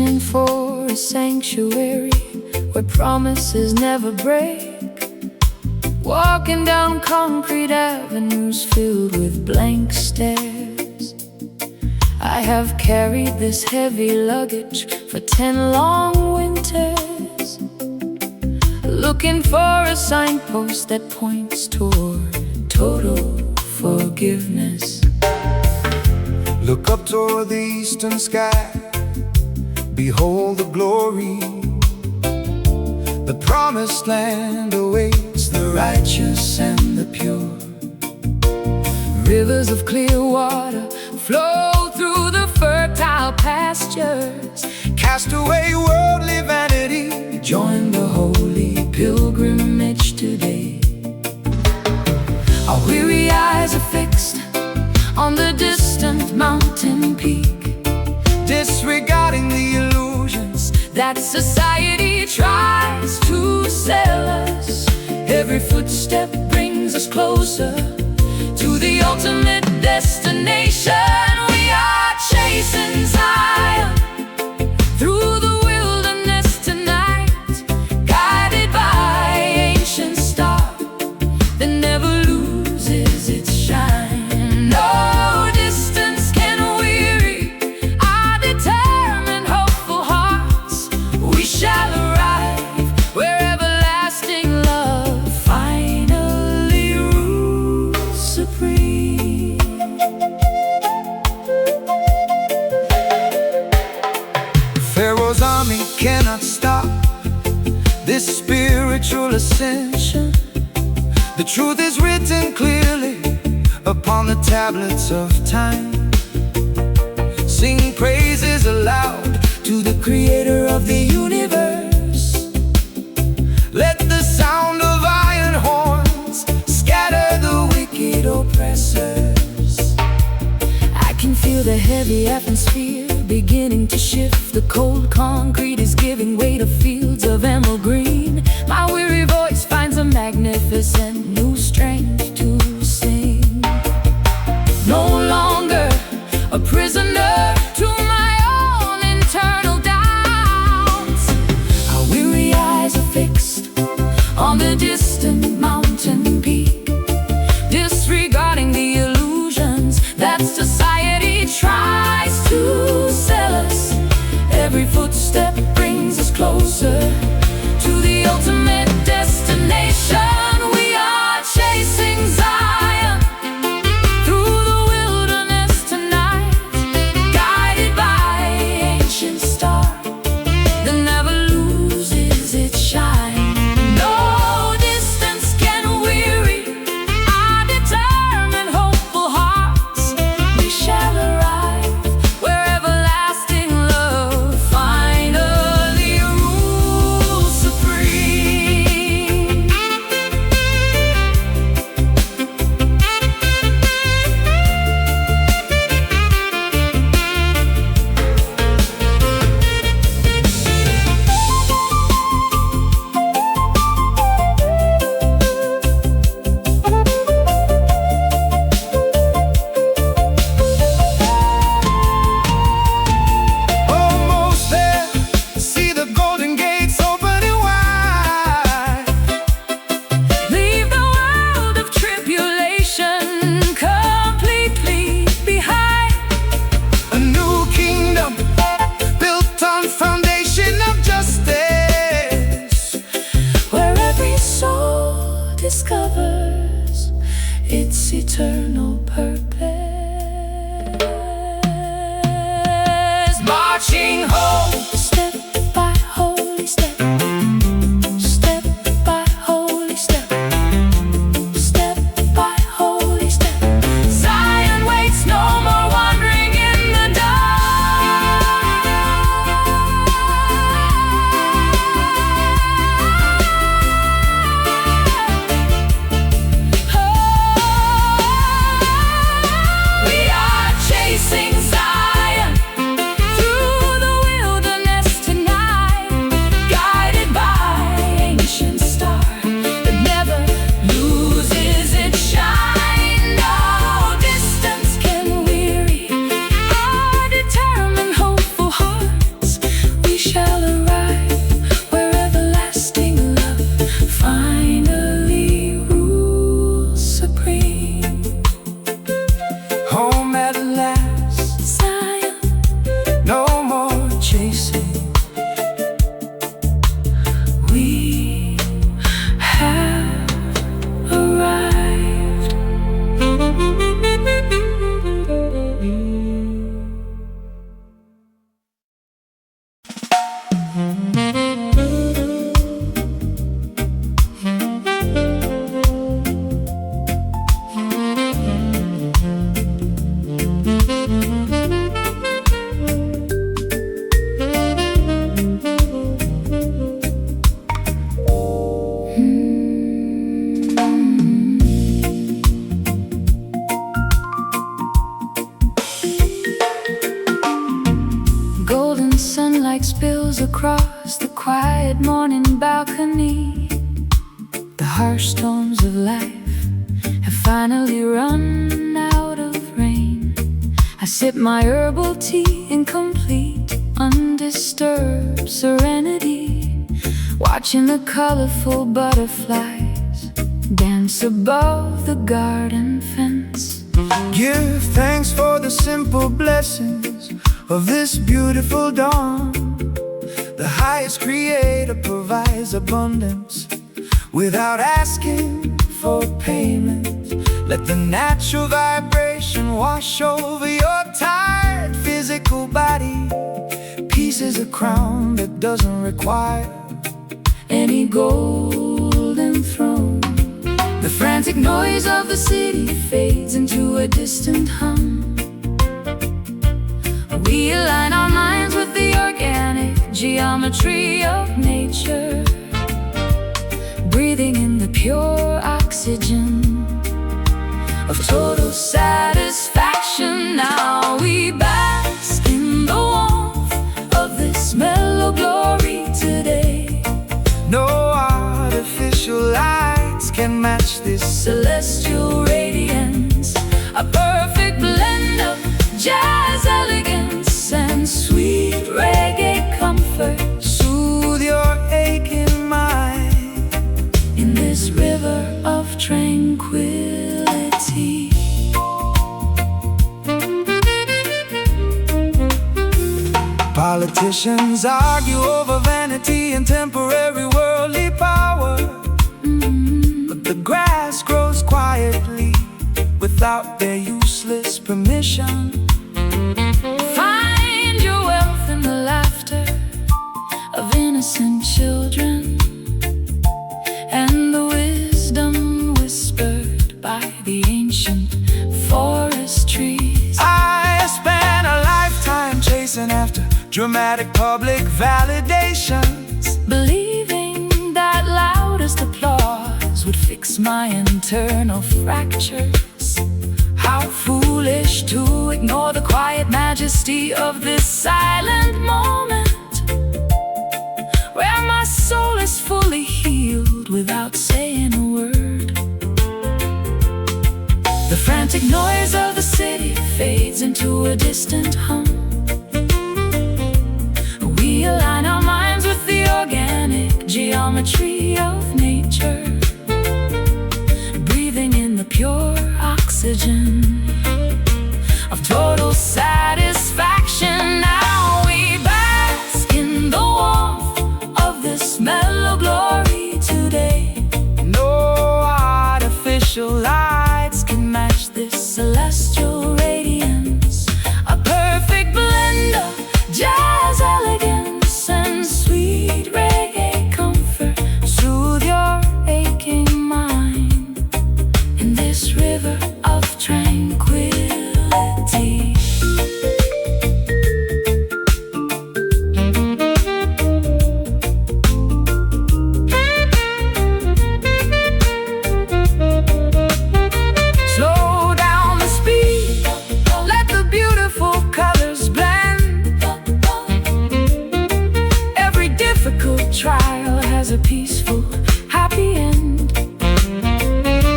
Reaching for a sanctuary where promises never break. Walking down concrete avenues filled with blank stares. I have carried this heavy luggage for 10 long winters, looking for a signpost that points toward total forgiveness. Look up toward the eastern sky, behold the glory. The promised land awaits the righteous and the pure. Rivers of clear water flow through the fertile pastures. Cast away worldly vanity, Join the holy pilgrimage today. Our weary eyes are fixed on the distant mountain peak, disregarding the illusions that society tries to sell us. Every footstep brings us closer to the ultimate destination. We are chasing Zion through the wilderness tonight, guided by ancient star that never loses its shine. No distance can weary our determined, hopeful hearts. We shall arrive where everlasting love finally rules supreme. Pharaoh's army cannot stop this spiritual ascension. The truth is written clearly upon the tablets of time. Sing praises aloud to the creator of the universe. Let the sound of iron horns scatter the wicked oppressors. I can feel the heavy atmosphere beginning to shift. The cold concrete is giving way to fields of emerald green. My weary voice finds a magnificent new strength to sing. No longer a prisoner to my own internal doubts. Our weary eyes are fixed on the distant mountain peak, disregarding the illusions that society tries to sell us. Every footstep across the quiet morning balcony. The harsh storms of life have finally run out of rain. I sip my herbal tea in complete, undisturbed serenity, watching the colorful butterflies dance above the garden fence. Give thanks for the simple blessings of this beautiful dawn. The highest creator provides abundance without asking for payment. Let the natural vibration wash over your tired physical body. Peace is a crown that doesn't require Any golden throne. The frantic noise of the city fades into a distant hum. We align our minds with the organic geometry of nature, breathing in the pure oxygen of total satisfaction. Now we bask in the warmth of this mellow glory today. no artificial lights can match this Celestial radiance, a perfect blend of jazz elegance and sweet reggae comfort. Soothe your aching mind In this river of tranquility. Politicians argue over vanity and temporary worldly power, but the grass grows quietly without their useless permission. Find your wealth in the laughter of innocent children and the wisdom whispered by the ancient forest trees. I spent a lifetime chasing after dramatic public validations, Believing that loudest applause would fix my internal fractures. How foolish to ignore the quiet majesty of this silent moment, where my soul is fully healed without saying a word. The frantic noise of the city fades into a distant hum. We align our minds with the organic geometry of nature, breathing in the pure oxygen of total satisfaction. Now we bask in the warmth of this mellow glory today. no artificial Lights can match this celestial radiance, a perfect blend of jazz elegance and sweet reggae comfort. Soothe your aching mind in this river of tranquility. Slow down the speed, let the beautiful colors blend. Every difficult trial has a peaceful, happy end.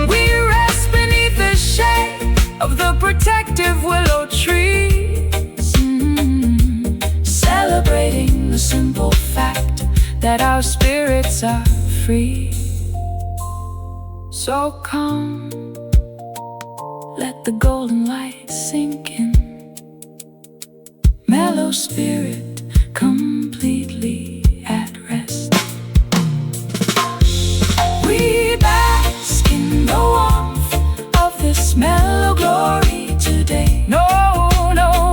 We rest beneath the shade of the protective willow trees, celebrating the simple fact that our spirits are free. So come, let the golden light sink in. Mellow spirit completely at rest. We bask in the warmth of this mellow glory today. No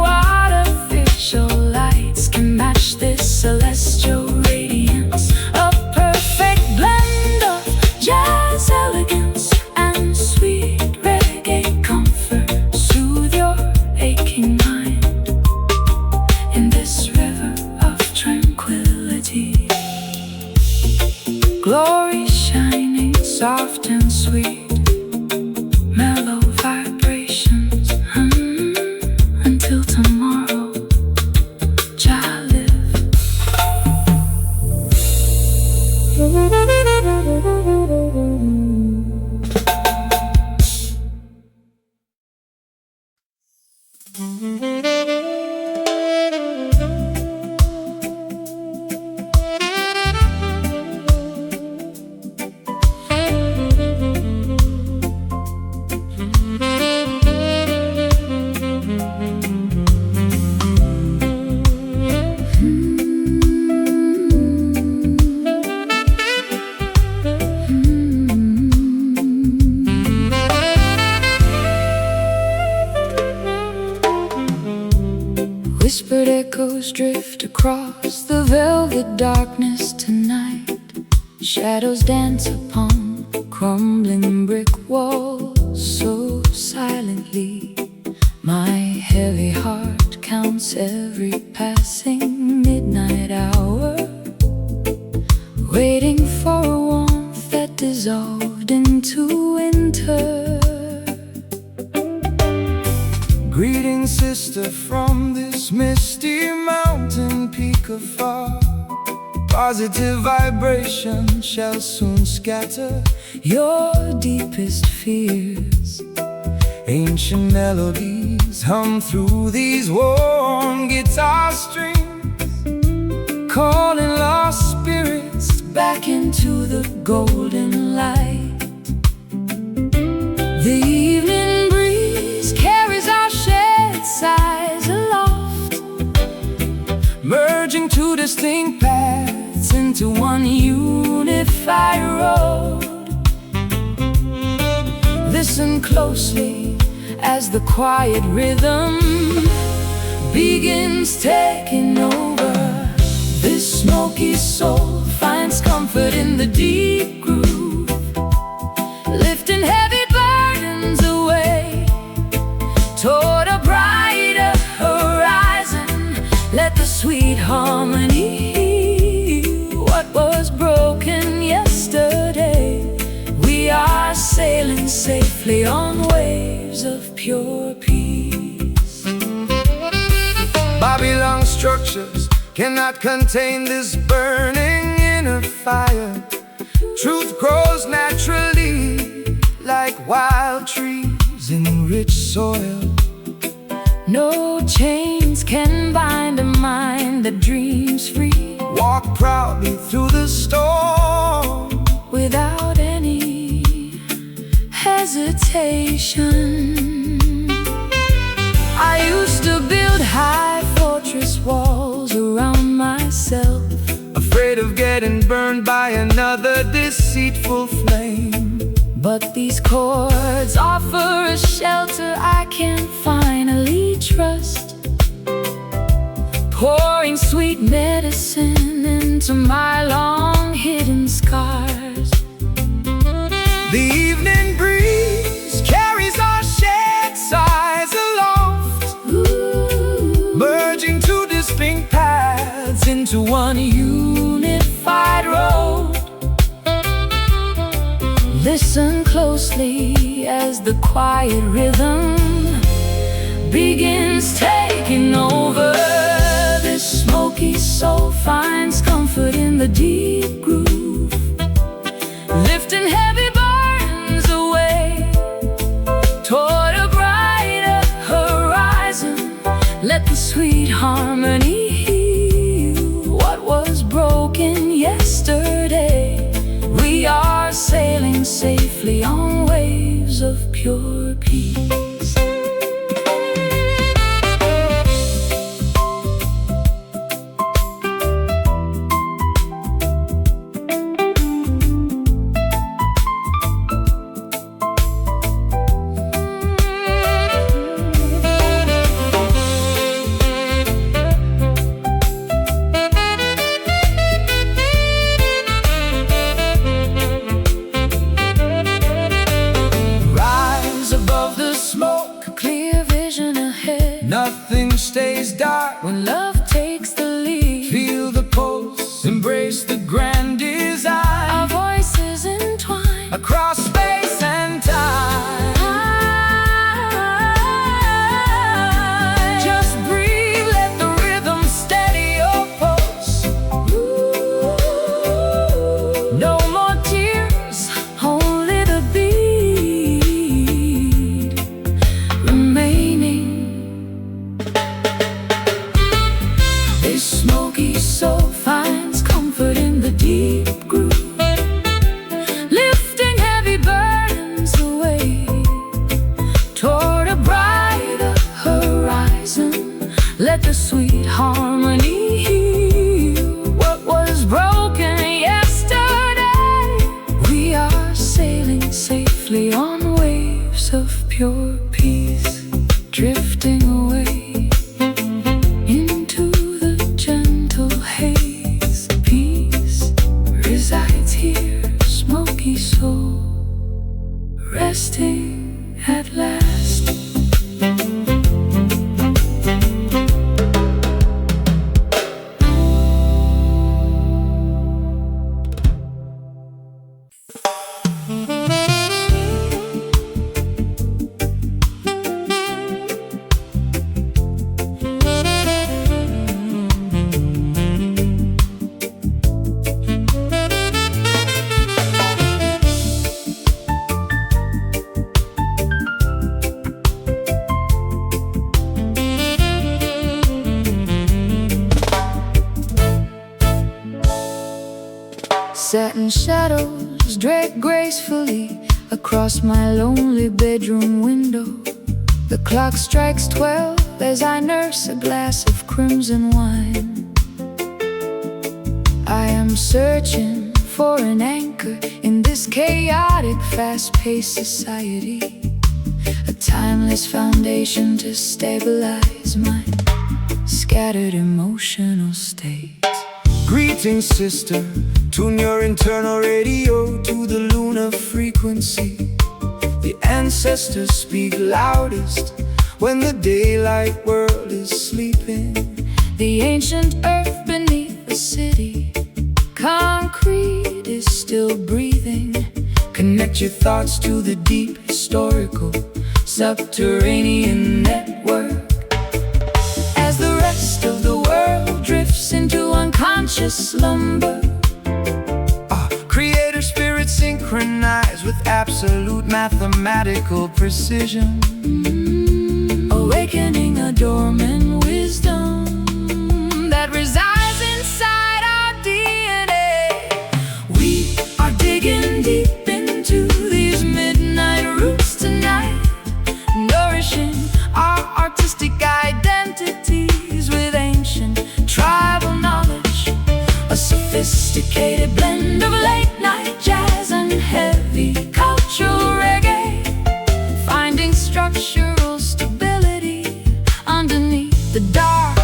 artificial lights can match this celestial radiance, a perfect blend of jazz elegance and sweet reggae comfort. Soothe your aching mind in this river of tranquility. Glory shining soft and sweet, mellow vibrations until tomorrow. Jah live. Shadows drift across the velvet darkness tonight. Shadows dance upon crumbling brick walls so silently. My heavy heart counts every passing midnight hour, waiting for a warmth that dissolved into winter. Greetings, sister, from this misty mountain peak afar. Positive vibration shall soon scatter Your deepest fears. ancient melodies hum through these warm guitar strings, Calling lost spirits back into the golden light. The evening breeze carries our shared sighs aloft, merging two distinct paths into one unified road. Listen closely as the quiet rhythm begins taking over. This smoky soul finds comfort in the deep groove, lifting heavy burdens away toward a brighter horizon. Let the sweet harmony heal what was broken yesterday. We are sailing safely on waves of pure peace. Babylon structures cannot contain this burning inner fire. Truth grows naturally like wild trees in rich soil. No chains can bind a mind that dreams free. Walk proudly through the storm without any hesitation. I used to build high fortress walls around myself, afraid of getting burned by another deceitful flame. But these chords offer a shelter I can finally trust, pouring sweet medicine into my long hidden scars. The evening breeze carries our shared sighs aloft, merging two distinct paths into one unified road. Listen closely as the quiet rhythm begins taking over. This smoky soul finds comfort in the deep groove, lifting heavy burdens away toward a brighter horizon. Let the sweet harmony heal what was broken yesterday. We are sailing safely on waves of pure peace. Nothing stays dark when love takes the lead. Feel the pulse, embrace the grand design. Our voices entwine across space and time. Just breathe, let the rhythm steady your pulse. No more tears, only the beat remaining. This smoky soul finds comfort Satin shadows drape gracefully across my lonely bedroom window. The clock strikes 12 as I nurse a glass of crimson wine. I am searching for an anchor in this chaotic, fast-paced society, a timeless foundation to stabilize my scattered emotional states. Greetings, sister. Tune your internal radio to the lunar frequency. The ancestors speak loudest when the daylight world is sleeping. The ancient earth beneath the city, concrete is still breathing. Connect your thoughts to the deep historical subterranean network. As the rest of the world drifts into unconscious slumber, Creator spirit synchronized with absolute mathematical precision. Awakening a dormant wisdom that resides inside our DNA. We are digging deep into these midnight roots tonight, nourishing our artistic identities with ancient tribal knowledge, a sophisticated blend of late-night jazz and heavy cultural reggae, finding structural stability underneath the dark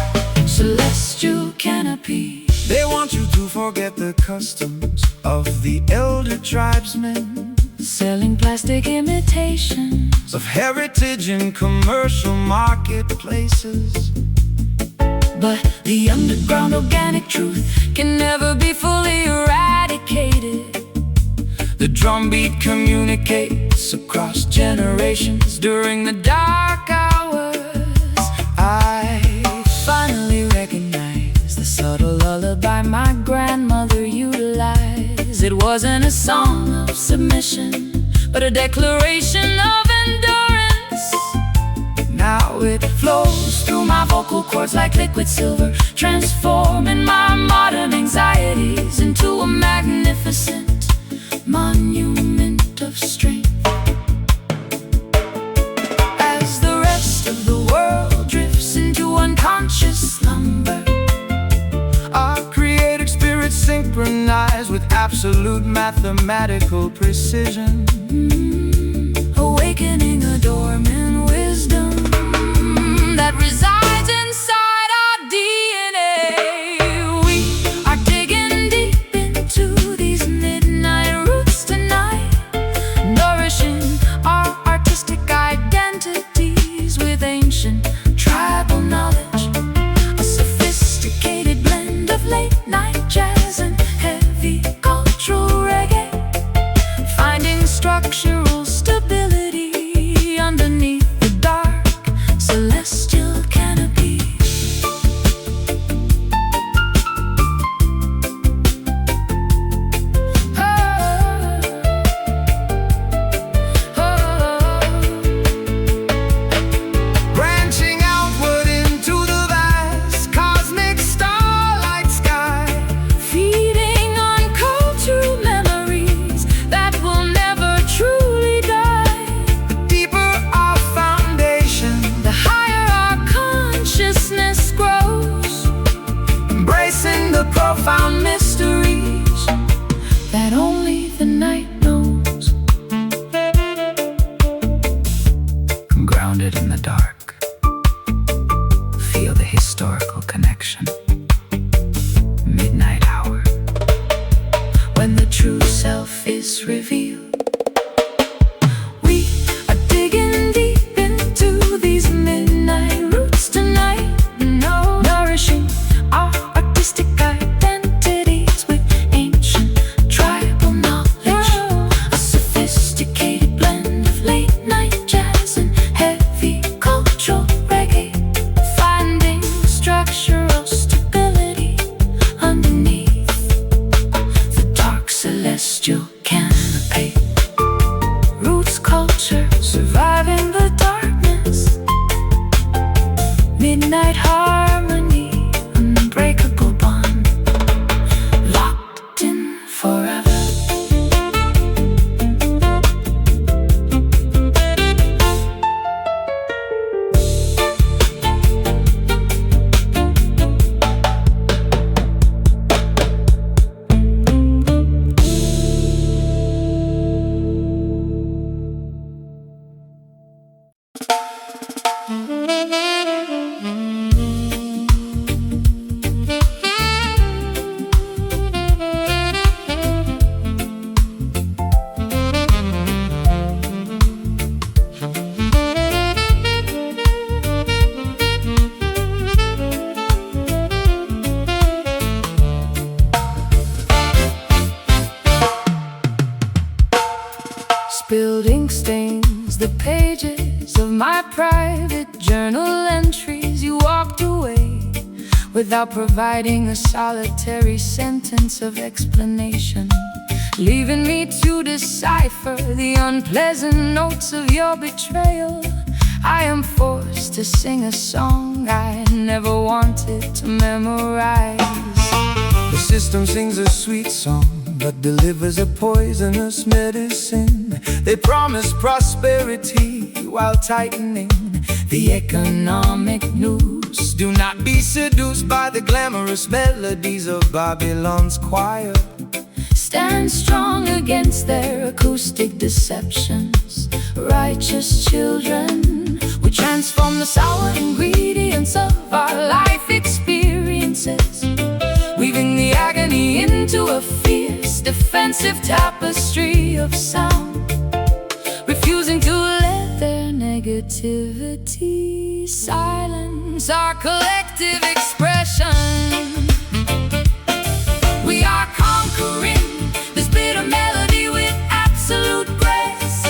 celestial canopy. They want you to forget the customs of the elder tribesmen, Selling plastic imitations of heritage in commercial marketplaces. but the underground organic truth can never be fully eradicated. The drumbeat communicates across generations during the dark hours. I Finally recognize the subtle lullaby my grandmother utilized. It wasn't a song of submission, but a declaration of endurance. now it Flows through my vocal cords like liquid silver, transforming my modern anxieties into a magnificent monument of strength. As the rest of the world drifts into unconscious slumber, our creative spirit synchronized with absolute mathematical precision. awakening a dormant wisdom that resides inside our DNA. We are digging deep into these midnight roots tonight, nourishing our artistic identities with ancient tribal knowledge, a sophisticated blend of late-night jazz and heavy cultural reggae, finding structural stability underneath the dark celestial canopy. Branching outward into the vast cosmic starlight sky, Feeding on cultural memories that will never truly die. deeper our foundation, The higher our consciousness grows, embracing the profound mysteries that only the night knows. grounded in the dark. Feel the historical connection. Midnight hour, When the true self is revealed, we are digging deep into these midnight roots tonight, nourishing our artistic identities with ancient tribal knowledge, a sophisticated blend of late-night jazz and heavy cultural reggae, finding structural stability underneath the dark celestial canopy. Roots culture, surviving the darkness. Midnight harmony, unbreakable bond, locked in forever. Spilled ink stains the pages of my private journal entries. You walked away without providing a solitary sentence of explanation, leaving me to decipher the unpleasant notes of your betrayal. I am forced to sing a song I never wanted to memorize. The system sings a sweet song but delivers a poisonous medicine. They promise prosperity while tightening the economic noose. Do not be seduced by the glamorous melodies of Babylon's choir. Stand strong against their acoustic deceptions. Righteous children, we transform the sour ingredients of our life experiences, weaving the agony into a fierce, defensive tapestry of sound, refusing to let their negativity silence our collective expression. We are conquering this bitter melody with absolute grace,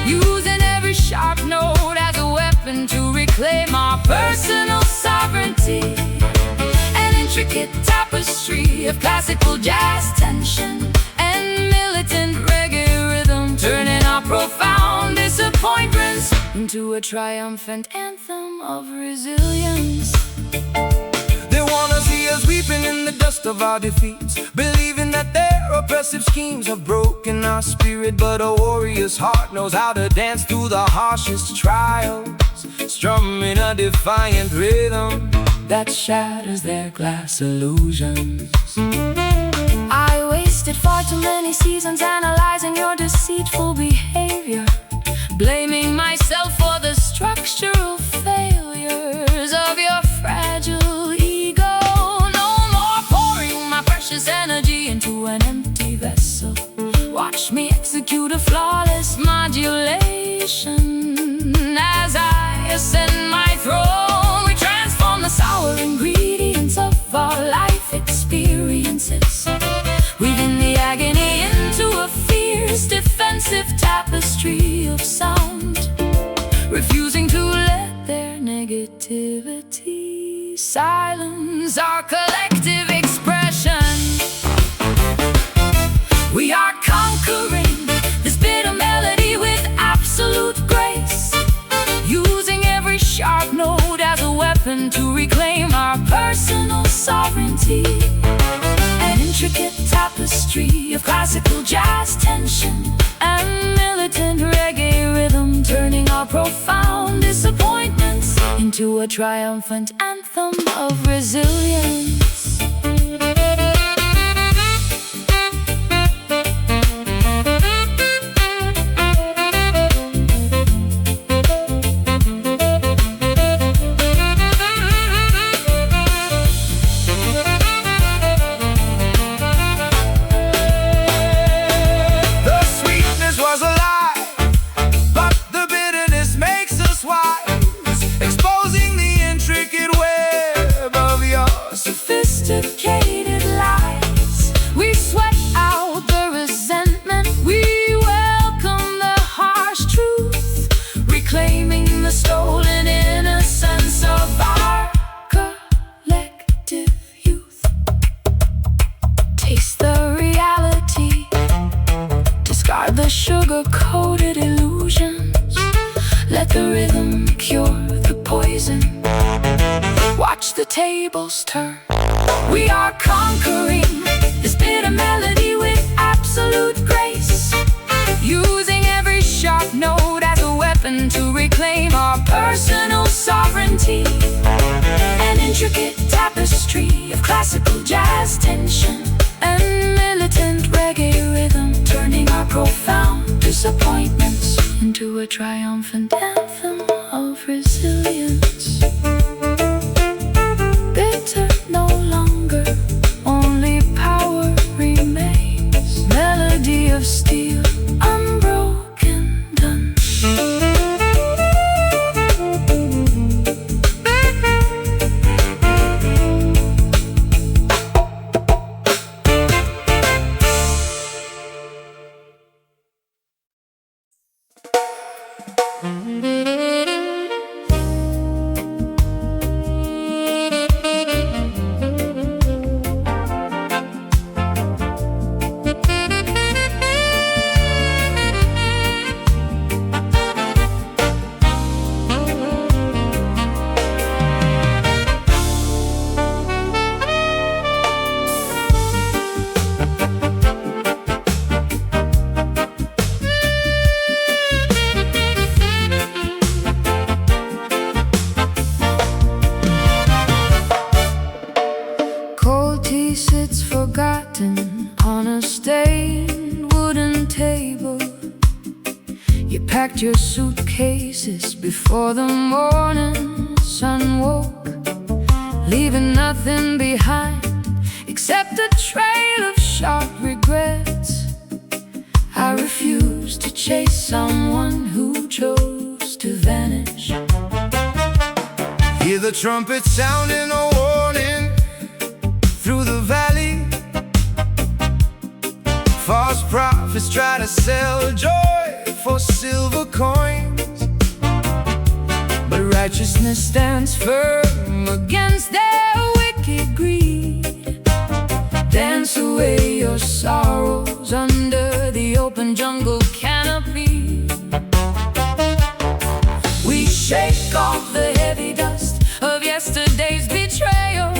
using every sharp note as a weapon to reclaim our personal sovereignty. An intricate tapestry of classical jazz tension and militant reggae rhythm, turning our profound disappointments into a triumphant anthem of resilience. They wanna see us weeping in the dust of our defeats, believing that their oppressive schemes have broken our spirit. But a warrior's heart knows how to dance through the harshest trials, strumming a defiant rhythm that shatters their glass illusions. I wasted far too many seasons analyzing your deceitful behavior, blaming myself for the structural failures of your fragile ego. No more pouring my precious energy into an empty vessel. Watch me execute a flawless modulation as I ascend my throne. We transform the sour ingredients of our life experiences, weaving the agony into a fierce, defensive tapestry of sound, refusing to let their negativity silence our collective expression. We are conquering this bitter melody with absolute grace, using every sharp note as a weapon to reclaim our personal sovereignty. An intricate tapestry of classical jazz tension and militant reggae rhythm, turning our profound disappointments into a triumphant anthem of resilience. Sophisticated lies, we sweat out the resentment, we welcome the harsh truth, reclaiming the stolen innocence of our collective youth. Taste the reality, discard the sugar-coated illusions, let the rhythm cure the poison. Watch the tables turn. We are conquering this bitter melody with absolute grace, using every sharp note as a weapon to reclaim our personal sovereignty. An intricate tapestry of classical jazz tension and militant reggae rhythm, turning our profound disappointments into a triumphant anthem of resilience. Bitter no longer, only power remains. Melody of steel, unbroken, done. on a stained wooden table. You packed your suitcases before the morning sun woke, leaving nothing behind except a trail of sharp regrets. I refuse to chase someone who chose to vanish. Hear the trumpet sounding a warning through the valley. False prophets try to sell joy for silver coins, but righteousness stands firm against their wicked greed. Dance away your sorrows under the open jungle canopy. We shake off the heavy dust of yesterday's betrayal,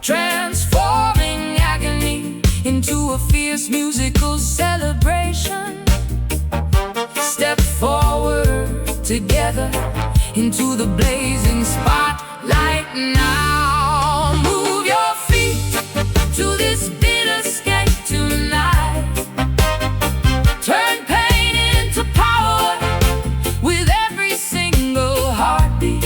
transforming agony into a fierce musical celebration. Step forward together into the blazing spotlight now. Move your feet to this bitter skate tonight. Turn pain into power with every single heartbeat.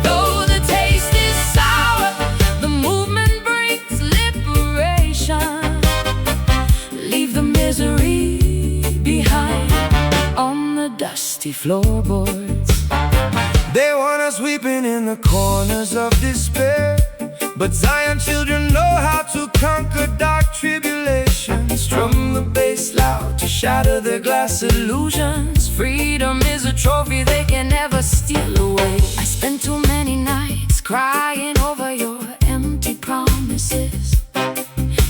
Though the taste is sour, the movement brings liberation. Leave the misery behind on the dusty floorboards. They want us weeping in the corners of despair, but Zion children know how to conquer dark tribulations. Strum the bass loud to shatter their glass illusions. Freedom is a trophy they can never steal away. I spent too many nights crying over your empty promises,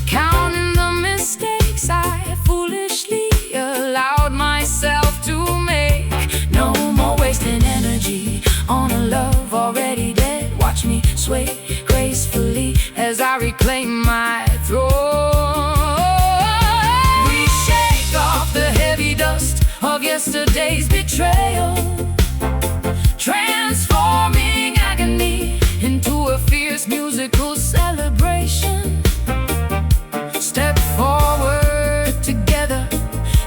counting the mistakes I foolishly allowed myself to make. No more wasting energy on a love already dead. Watch me sway gracefully as I reclaim my throne. We shake off the heavy dust of yesterday's betrayal, transforming agony into a fierce musical celebration. Step forward together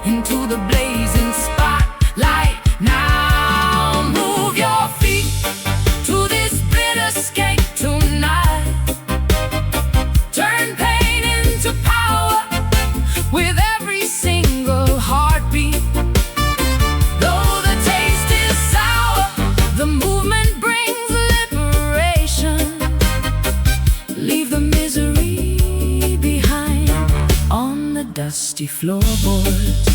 into the blazing spotlight now. Move your feet to this bitter skate tonight. Turn pain into power with every single heartbeat. Though the taste is sour, the movement brings liberation. Leave the misery behind on the dusty floorboards.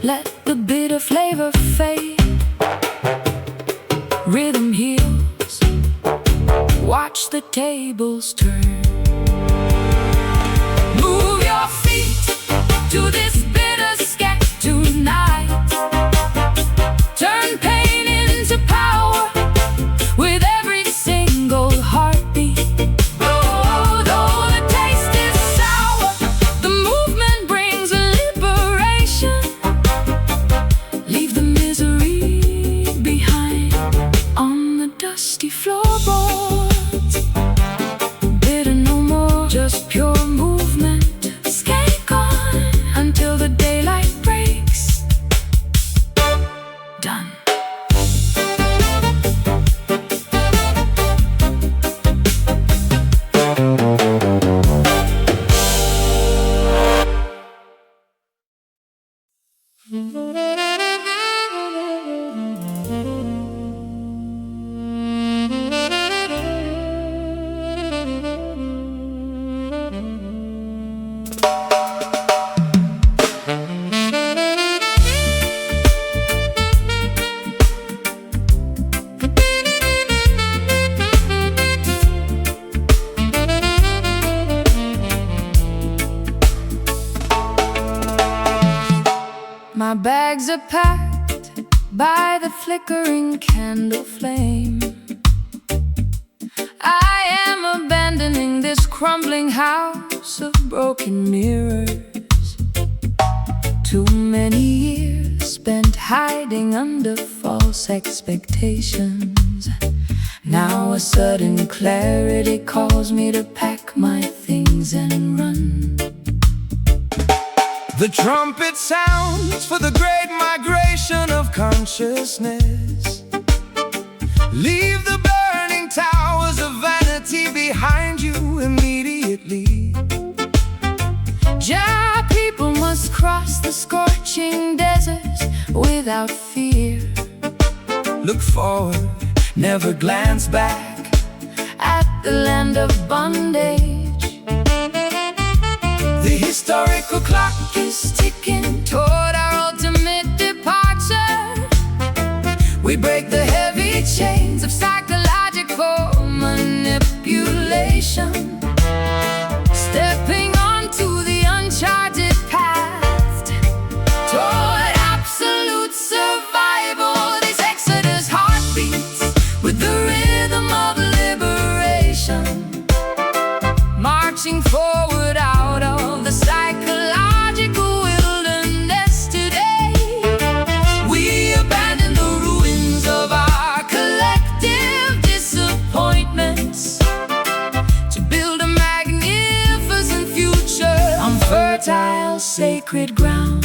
Let the bitter flavor fade. Rhythm heals. Watch the tables turn. Move your feet to this bitter skate tonight. Turn pain into power with every single heartbeat. Though the taste is sour, the movement brings liberation. Leave the misery behind on the dusty floorboards. Bitter My bags are packed by the flickering candle flame. I am abandoning this crumbling house of broken mirrors. Too many years spent hiding under false expectations. Now a sudden clarity calls me to pack my things and run. The trumpet sounds for the great migration of consciousness. Leave the burning towers of vanity behind you immediately. Ja, people must cross the scorching deserts without fear. Look forward, never glance back at the land of bondage. The historical clock Is ticking toward our ultimate departure. we break the heavy Chains of psychological manipulation, stepping onto the uncharted path toward absolute survival. This exodus heartbeats with the rhythm of liberation, marching forward out of the psychological wilderness today. We abandon the ruins of our collective disappointments to build a magnificent future on fertile, sacred ground.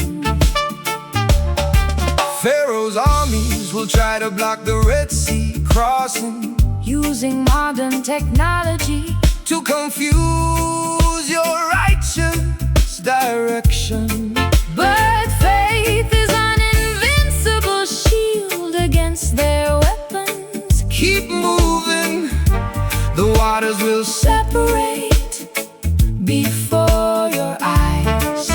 Pharaoh's armies will try to block the Red Sea crossing, using modern technology to confuse your righteous direction. But faith is an invincible shield against their weapons. Keep moving, the waters will Separate before your eyes.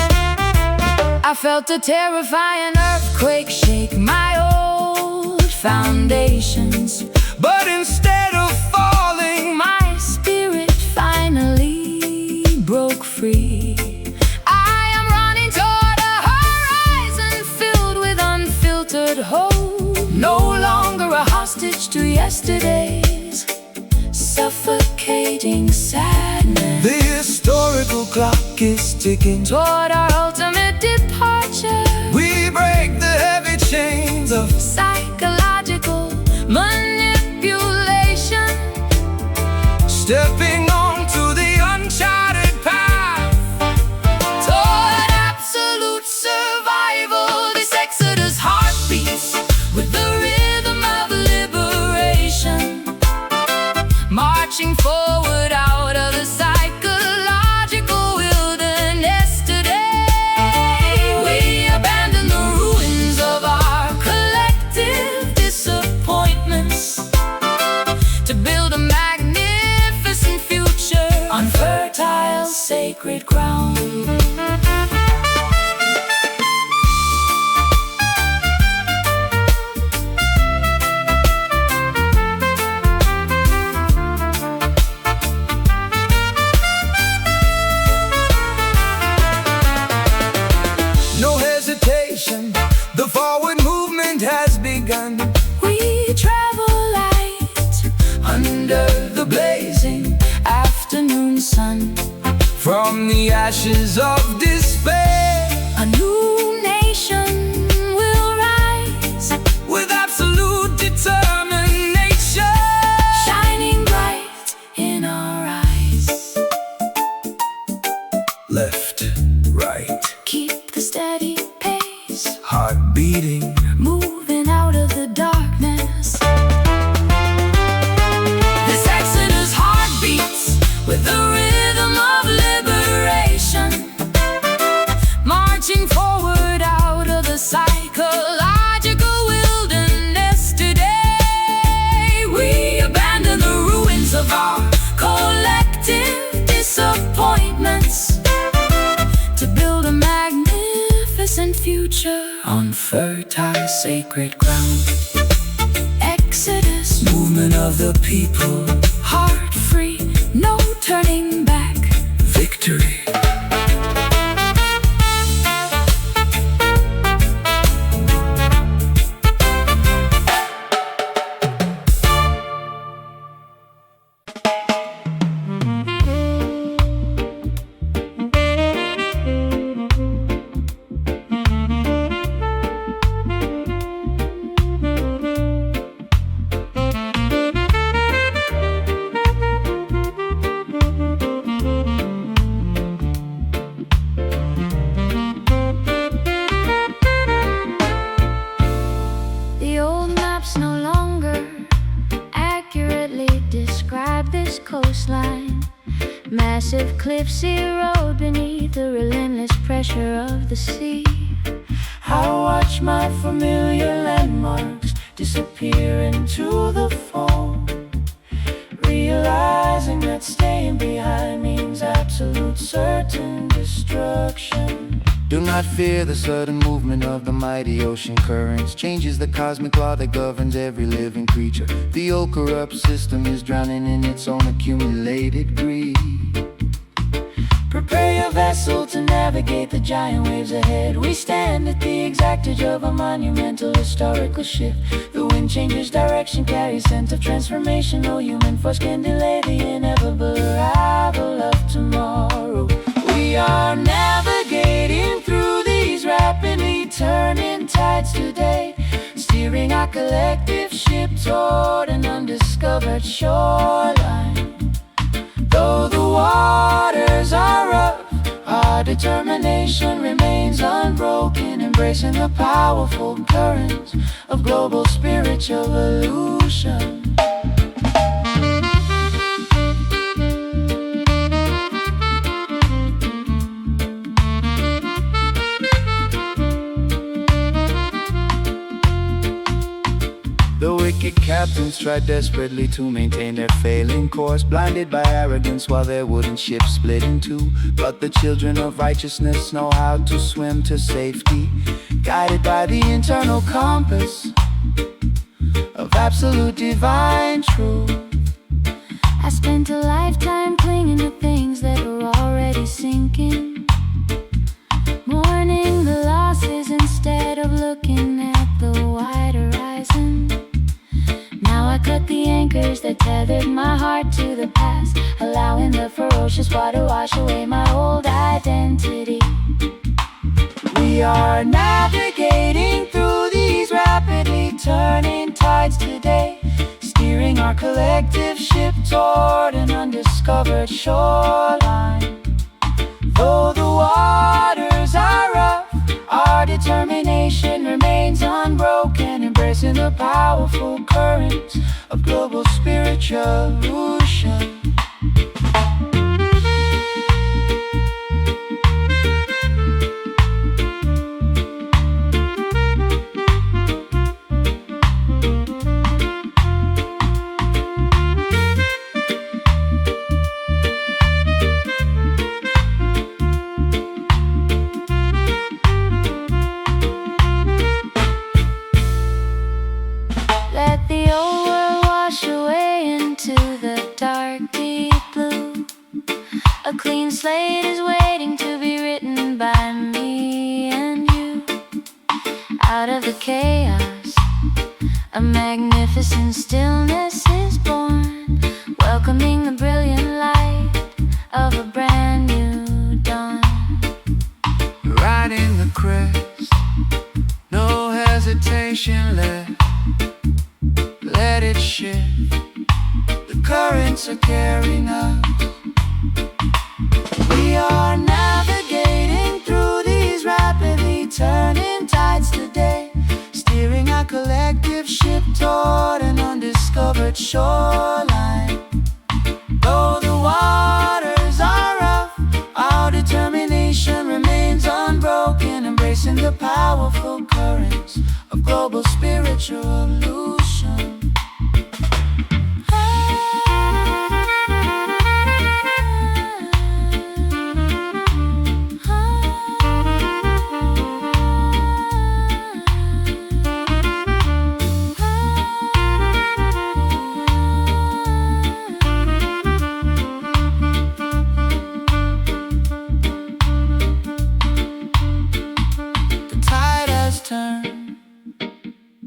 I felt a terrifying earthquake shake my old foundations. But instead of falling, My spirit finally broke free. I am running toward a horizon filled with unfiltered hope. No longer a hostage to yesterday's suffocating sadness. the historical clock is ticking. Toward our ultimate departure, We break the heavy chains of psychological manipulation, stepping onto the uncharted path toward absolute survival. This exodus heartbeats with the rhythm of liberation, marching forward out of the psychological wilderness today. We abandon the ruins of our collective disappointments to build a magnificent future on fertile, sacred ground. no hesitation. The forward movement has begun. We travel light under the blazing afternoon sun. From the ashes of despair, A new nation will rise, with absolute determination, shining bright in our eyes. left, right, Keep the steady pace, heart beating. moving out of the darkness. This exodus heartbeats with the rhythm of liberation, marching forward out of the psychological wilderness today. We abandon the ruins of our collective disappointments to build a magnificent future on fertile, sacred ground. Exodus, Movement of the people, heart free, no turning back. victory. cliffs erode beneath the relentless pressure of the sea. I watch my familiar landmarks disappear into the foam, realizing that staying behind means absolute certain destruction. Do not fear the sudden movement of the mighty ocean currents. Changes the cosmic law that governs every living creature. The old corrupt system is drowning in its own accumulated greed. Prepare your vessel to navigate the giant waves ahead. We stand at the exact edge of a monumental historical shift. The wind changes direction, carries scent of transformation. No human force can delay the inevitable arrival of tomorrow. We are navigating through these rapidly turning tides today, steering our collective ship toward an undiscovered shoreline. Though the waters are rough, our determination remains unbroken, embracing the powerful currents of global spiritual evolution. The wicked captains try desperately to maintain their failing course, blinded by arrogance while their wooden ships split in two. But the children of righteousness know how to swim to safety, guided by the internal compass of absolute divine truth. I spent a lifetime clinging to things that were already sinking, mourning the losses instead of looking at the wide horizon. Now I cut the anchors that tethered my heart to the past, allowing the ferocious water wash away my old identity. We are navigating through these rapidly turning tides today, steering our collective ship toward an undiscovered shoreline. Though the waters are rough, our determination remains unbroken, embracing the powerful currents of global spiritual evolution. Let the old world wash away into the dark, deep blue. A clean slate is waiting to be written by me and you. Out of the chaos, a magnificent stillness is born, welcoming the brilliant light of a brand new dawn. Riding the crest, no hesitation left. Let it shift, the currents are carrying us. We are navigating through these rapidly turning tides today, steering our collective ship toward an undiscovered shoreline. Though the waters are rough, our determination remains unbroken, embracing the powerful currents of global spiritual evolution. The tide has turned,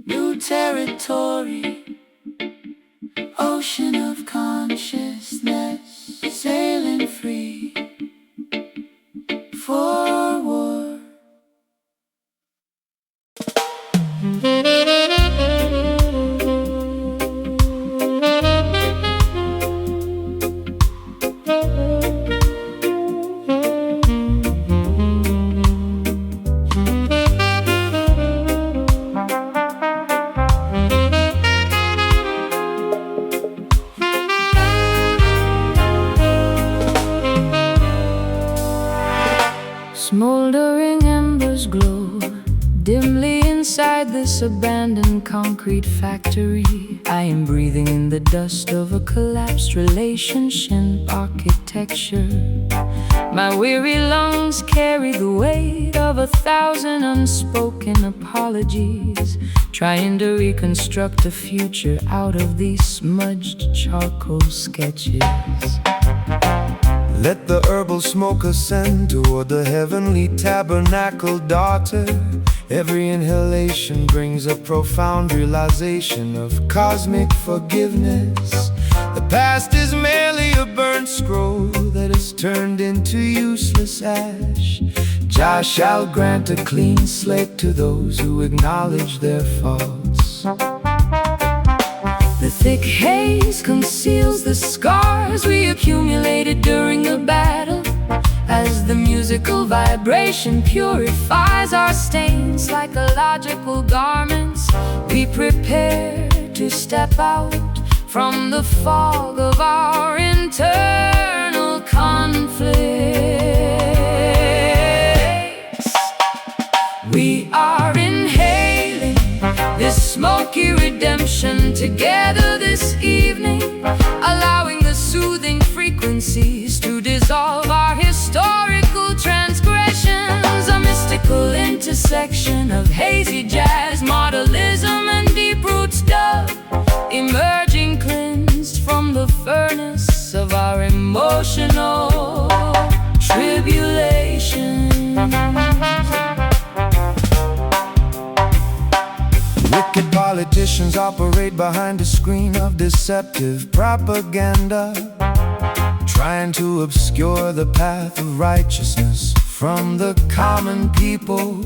new territory, ocean of consciousness, sailing free forward. Smoldering embers glow dimly inside this abandoned concrete factory. I am breathing in the dust of a collapsed relationship architecture. My weary lungs carry the weight of 1,000 unspoken apologies, trying to reconstruct a future out of these smudged charcoal sketches. Let the herbal smoke ascend toward the heavenly tabernacle, daughter. Every inhalation brings a profound realization of cosmic forgiveness. The past is merely a burnt scroll that is turned into useless ash. Jah shall grant a clean slate to those who acknowledge their faults. The thick haze conceals the scars we accumulated during the battle. As the musical vibration purifies our stains psychological garments, we prepare to step out from the fog of our internal conflicts. We are inhaling this smoky redemption together this evening, allowing the soothing frequencies to dissolve our historical transgressions. A mystical intersection of hazy jazz, modernism, and deep roots dub, emerging cleansed from the furnace of our emotional tribulation. Wicked politicians operate behind a screen of deceptive propaganda, trying to obscure the path of righteousness from the common people.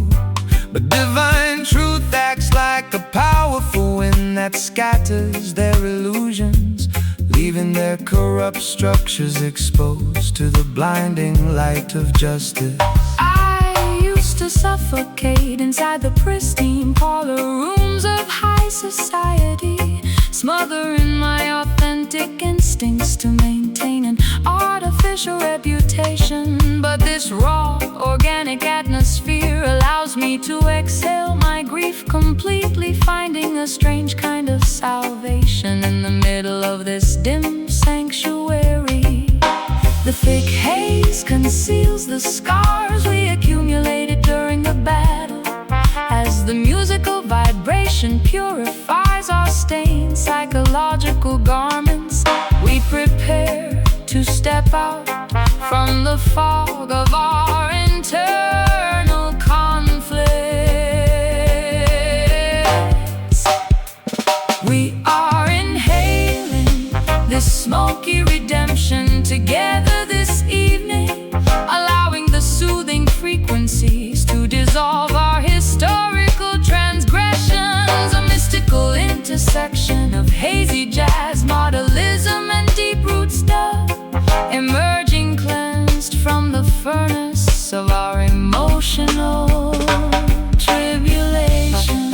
But divine truth acts like a powerful wind that scatters their illusions, leaving their corrupt structures exposed to the blinding light of justice. I used to suffocate inside the pristine parlor rooms of high society, smothering my authentic instincts to maintain an artificial reputation. But this raw, organic atmosphere allows me to exhale my grief completely, finding a strange kind of salvation in the middle of this dim sanctuary. The thick haze conceals the scars we accumulated during the battle. As the musical vibration purifies our stained psychological garments, we prepare to step out from the fog of our internal conflicts. We are inhaling this smoky redemption together this evening, allowing the soothing frequencies to dissolve our historical transgressions. A mystical intersection of hazy jazz, modernism, and deep roots dub, emerging cleansed from the furnace of our emotional tribulation.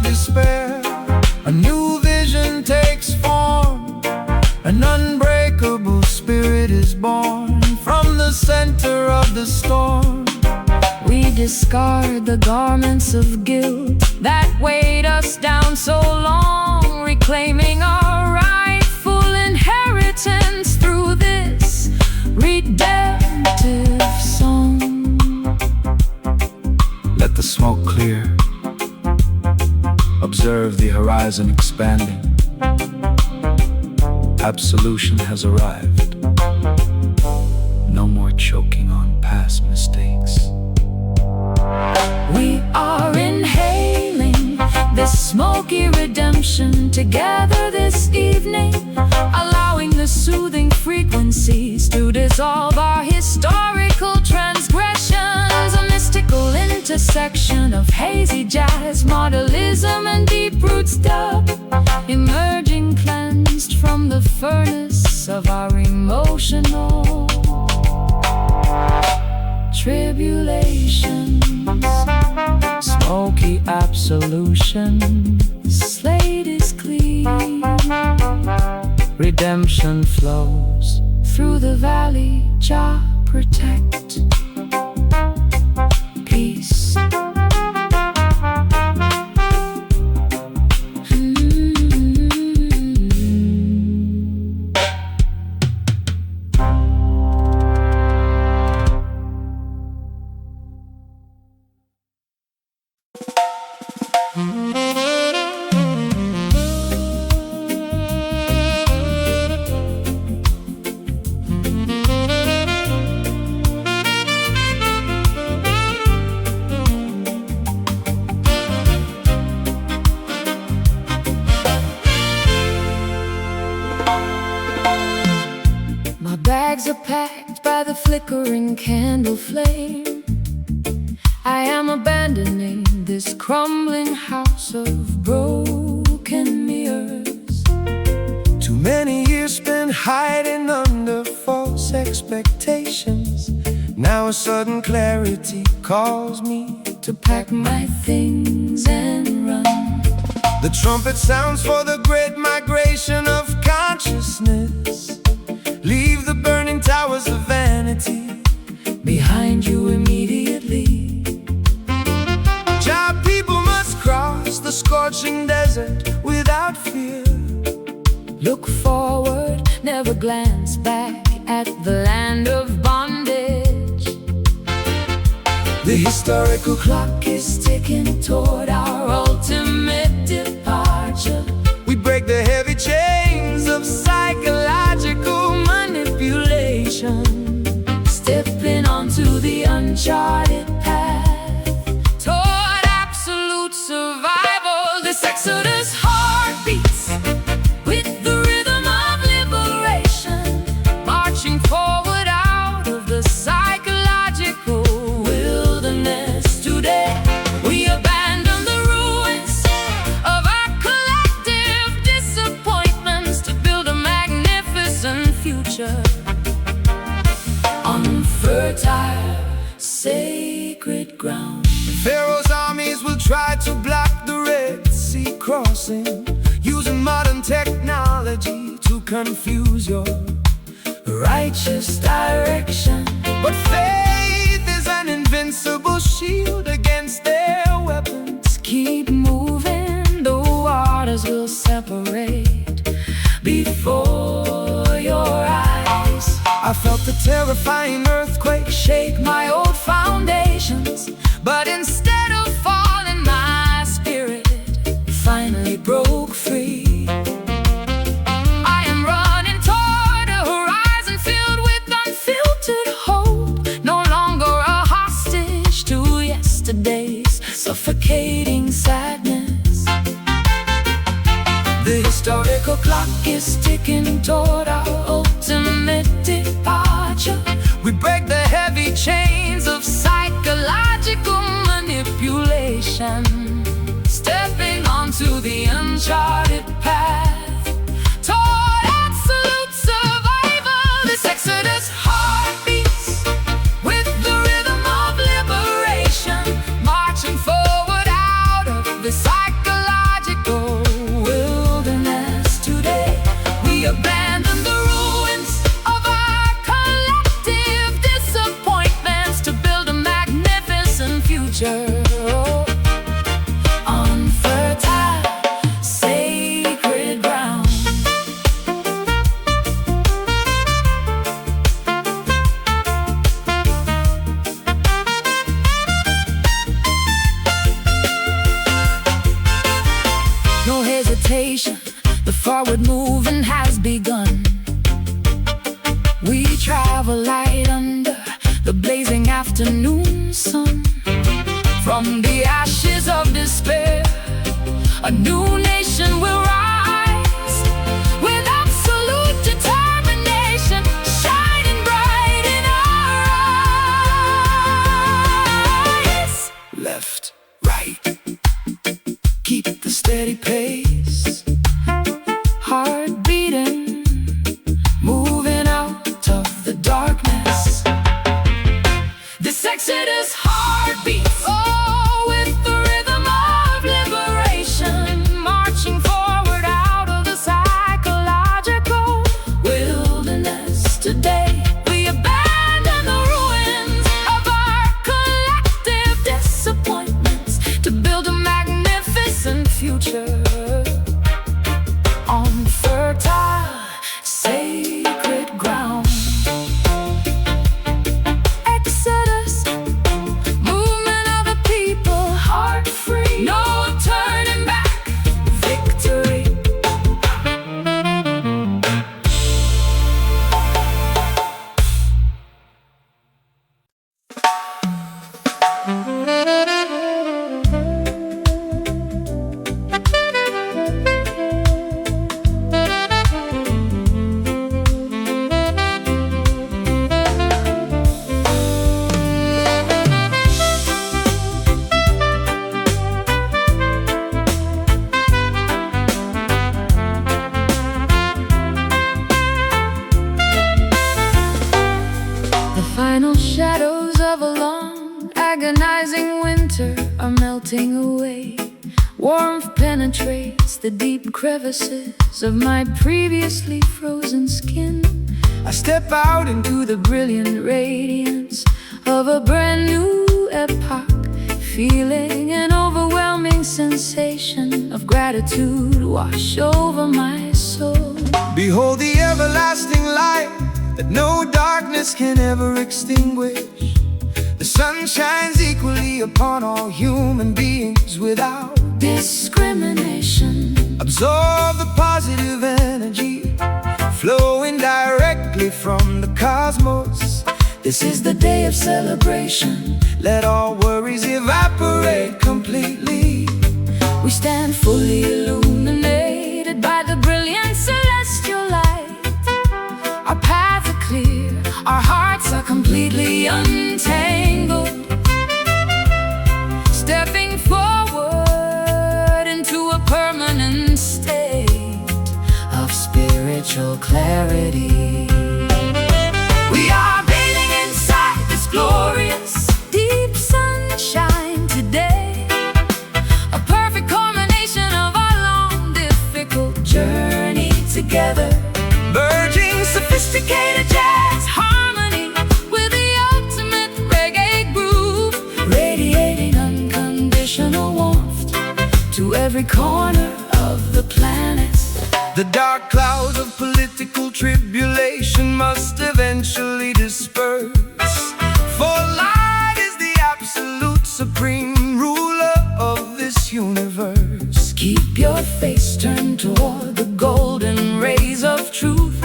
Despair, a new vision takes form. An unbreakable spirit is born from the center of the storm. We discard the garments of guilt that weighed us down so long, reclaiming our rightful inheritance through this redemptive song. Let the smoke clear. Observe the horizon expanding. Absolution has arrived. No more choking on past mistakes. We are inhaling this smoky redemption together this evening, allowing the soothing frequencies to dissolve our historical transgressions. A mystical intersection of hazy jazz, modernism, and deep roots dug, emerging cleansed from the furnace of our emotional tribulations. Smoky absolution, slate is clean. Redemption flows through the valley, Jah protect. Peace. My bags are packed by the flickering candle flame. I am abandoning this crumbling house of broken mirrors. Too many years spent hiding under false expectations. Now a sudden clarity calls me to pack my things and run. The trumpet sounds for the great migration of consciousness. Leave the burning towers of vanity behind you immediately. Jah, people must cross the scorching desert without fear. Look forward, never glance back at the land of bondage. The historical Clock is ticking toward our ultimate departure. We break the heavy chains of psychological manipulation, stepping onto the uncharted path toward absolute survival. This exodus heartbeats with the rhythm of liberation, marching forward out of the psychological wilderness. Today we abandon the ruins of our collective disappointments to build a magnificent future on fertile, sacred ground. Pharaoh's armies will try to block the Red Sea crossing, using modern technology to confuse your Righteous direction, but faith is an invincible shield against their weapons. keep moving, the waters will separate before your eyes. I felt the terrifying earthquake Shake my old foundations, but instead of falling, my spirit finally broke free. I am running toward a horizon filled with unfiltered hope, no longer a hostage to yesterday's suffocating sadness. The historical clock is ticking toward our ultimate departure. We break the heavy Chains of psychological manipulation, stepping onto the uncharted path toward absolute survival. This exodus heartbeats with the rhythm of liberation, marching forward out of the psychological wilderness. Today we abandon the ruins of our collective disappointments to build a magnificent future on fertile, sacred ground. No hesitation, the forward movement has begun. We travel light under the blazing afternoon sun. From the ashes of despair, a new nation will rise with absolute determination, shining bright in our eyes. left, right. Keep keep the steady pace, heart beating, moving out of the darkness. This exodus heartbeats, oh, with the rhythm of liberation, marching forward out of the psychological wilderness. Today we abandon the ruins of our collective disappointments to build a magnificent future on fertile, sacred ground. Exodus, movement of the people, heart free, no turning back, victory. The final shadows of a long, agonizing winter are melting away. Warmth penetrates the deep crevices of my previously frozen skin. I step out into the brilliant radiance of a brand new epoch, feeling an overwhelming sensation of gratitude wash over my soul. Behold the everlasting light that no darkness can ever extinguish. The sun shines equally upon all human beings without discrimination. Absorb the positive energy flowing directly from the cosmos. This is the day of celebration. Let all worries evaporate completely. We stand fully illuminated by the brilliant celestial light. Our paths are clear, our hearts are completely untangled. Stepping forward into a permanent state of spiritual clarity. We are bathing inside this glorious, deep sunshine today. A perfect culmination of our long, difficult journey together. Merging sophisticated jazz harmony with the ultimate reggae groove, radiating unconditional warmth to every corner of the planet. The dark clouds of political tribulation must eventually disperse, for light is the absolute supreme ruler of this universe. Keep your face turned toward the golden rays of truth,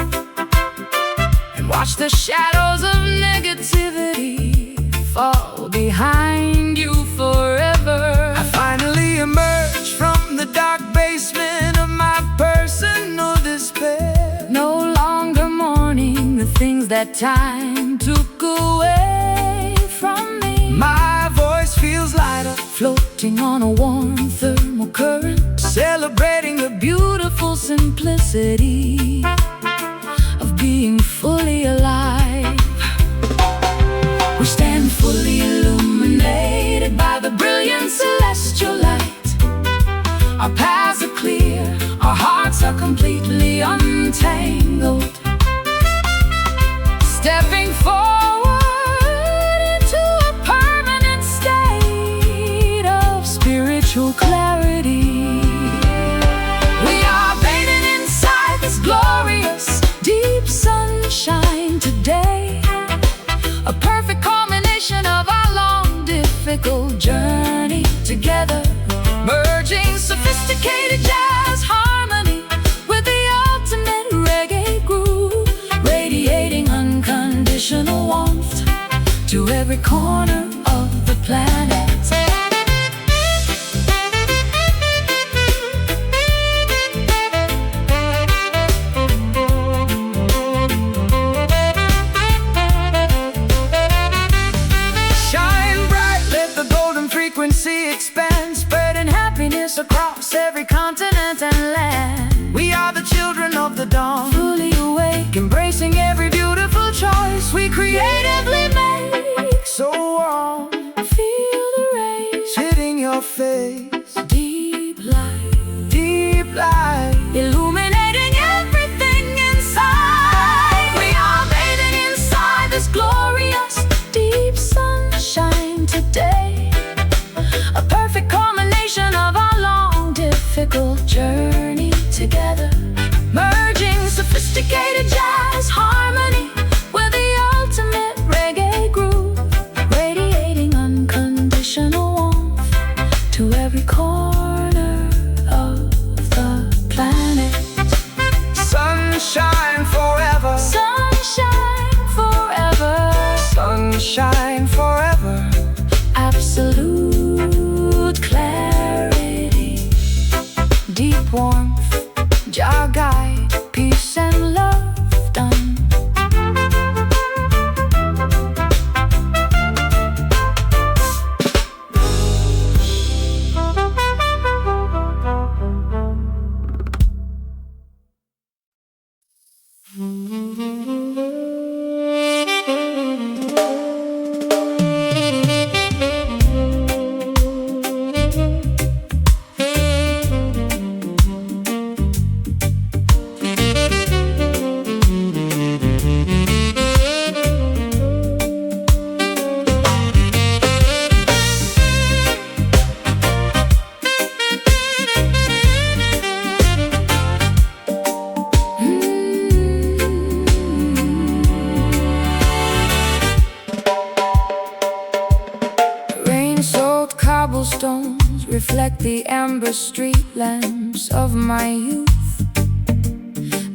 and watch the shadows of negativity fall behind you forever. I finally emerge from the dark basement of my personal despair, no longer mourning the things that time took away from me. My voice feels lighter, floating on a warm thermal current, celebrating the beautiful simplicity of being fully alive. We stand fully illuminated by the brilliant celestial light. Our paths are clear, our hearts are completely untangled. Stepping forward into a permanent state of spiritual clarity. We are bathing inside this glorious, deep sunshine today. A perfect culmination of our long, difficult journey together. Merging sophisticated jazz harmony with the ultimate reggae groove, radiating unconditional warmth to every corner of the planet. Across every continent and land. We are the children of the dawn, Fully awake, embracing every beautiful choice we creatively make. so warm, Feel the rays, hitting your face. deep light, Deep light, illuminating everything inside. We are bathing inside this glorious deep sunshine today. A perfect culmination of our long, difficult journey together. Merging sophisticated jazz harmony with the ultimate reggae groove, radiating unconditional warmth to every corner of the planet. sunshine forever, Sunshine forever, sunshine forever. absolute clarity, deep warmth, Jah guide, peace and love done. Rain-soaked cobblestones reflect the amber street lamps of my youth.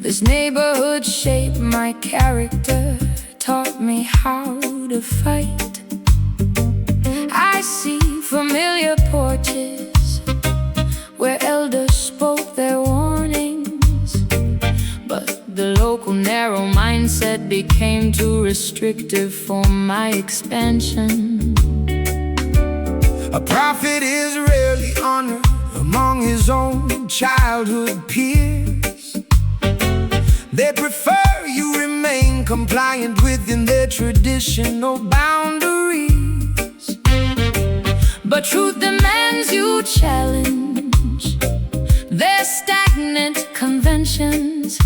This neighborhood shaped my character, taught me how to fight. I see familiar porches where elders spoke their warnings, but the local narrow mindset became too restrictive for my expansion. A prophet is rarely honored among his own childhood peers. They prefer you remain compliant within their traditional boundaries. But truth demands you challenge their stagnant conventions.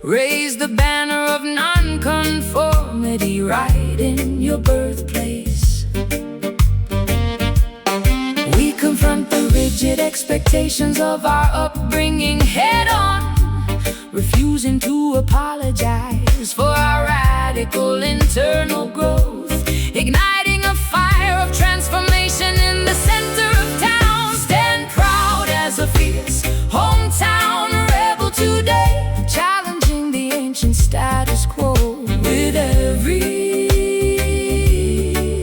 Raise the banner of nonconformity right in your birthplace. We confront the rigid expectations of our upbringing head on, refusing to apologize for our radical internal growth, igniting a fire of transformation in the center of town. Stand proud as a fierce hometown rebel today, challenging the ancient status quo with every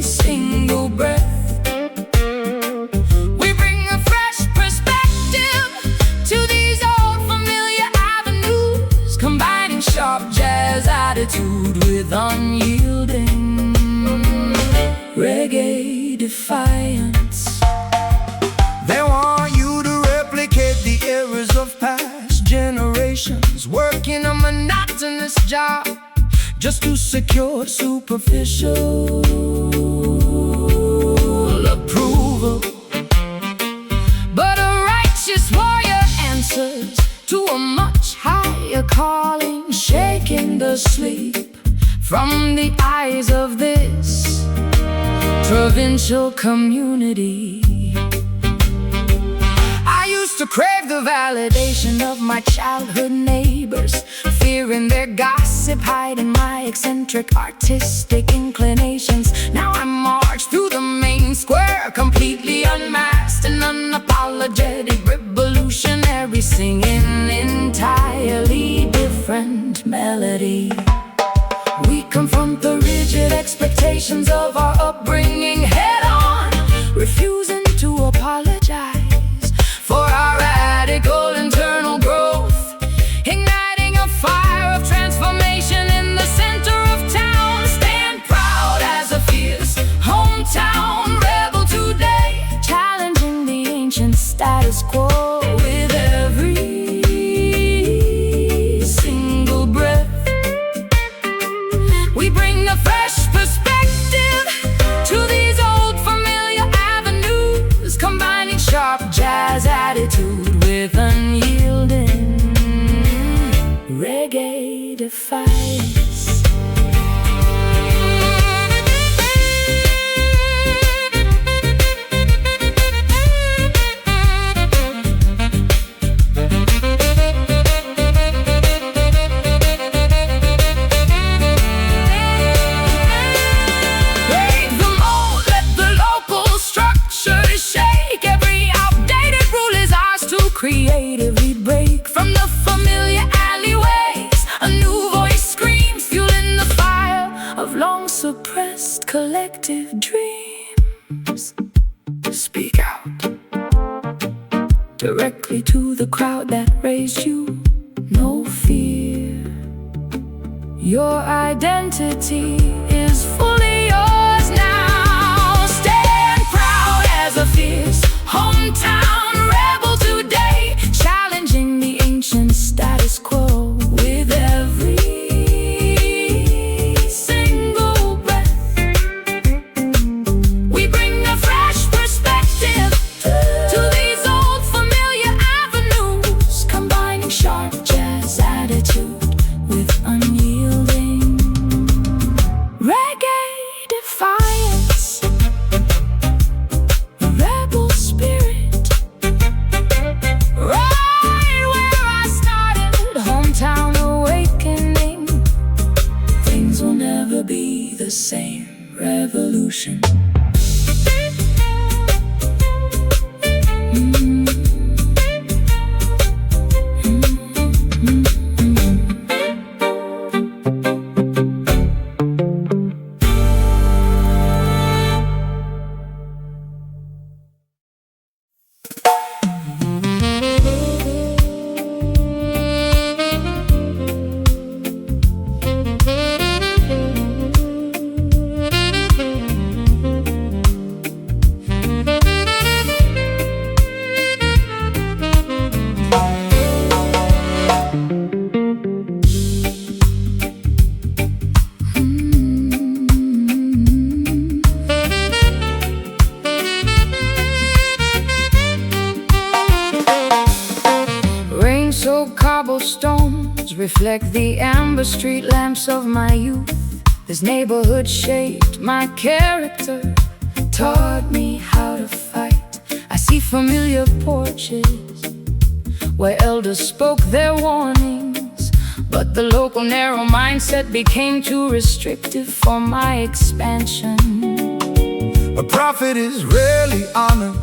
single breath. We bring a fresh perspective to these old familiar avenues, combining sharp jazz attitude with unyielding reggae defiance. They want you to replicate the errors of past generations, working a monotonous job just to secure superficial approval. But a righteous warrior answers to a much higher calling, shaking the sleep from the eyes of this provincial community. I used to crave the validation of my childhood neighbors, fearing their gossip, hiding my eccentric artistic inclinations. Now I march through the main square, completely unmasked and unapologetic revolutionary, singing entirely different melody. We confront the rigid expectations of our upbringing head on, refusing to apologize for our radical internal growth, igniting a fire of transformation in the center of town. Stand proud as a fierce hometown rebel today, challenging the ancient status quo with unyielding reggae defiance. Creatively break from the familiar alleyways. A new voice screams, fueling the fire of long suppressed collective dreams. Speak out directly to the crowd that raised you. No fear, your identity is fully yours now. Stand proud as a fierce hometown rebel today, challenging the ancient status quo with every single breath. We bring a fresh perspective to these old familiar avenues, combining sharp jazz attitude with unyielding reggae defiance. Rebel spirit, right where I started, hometown awakening. Things will never be the same. Revolution. Rain-soaked cobblestones reflect the amber street lamps of my youth. This neighborhood shaped my character, taught me how to fight. I see familiar porches where elders spoke their warnings, but the local narrow mindset became too restrictive for my expansion. A prophet is rarely honored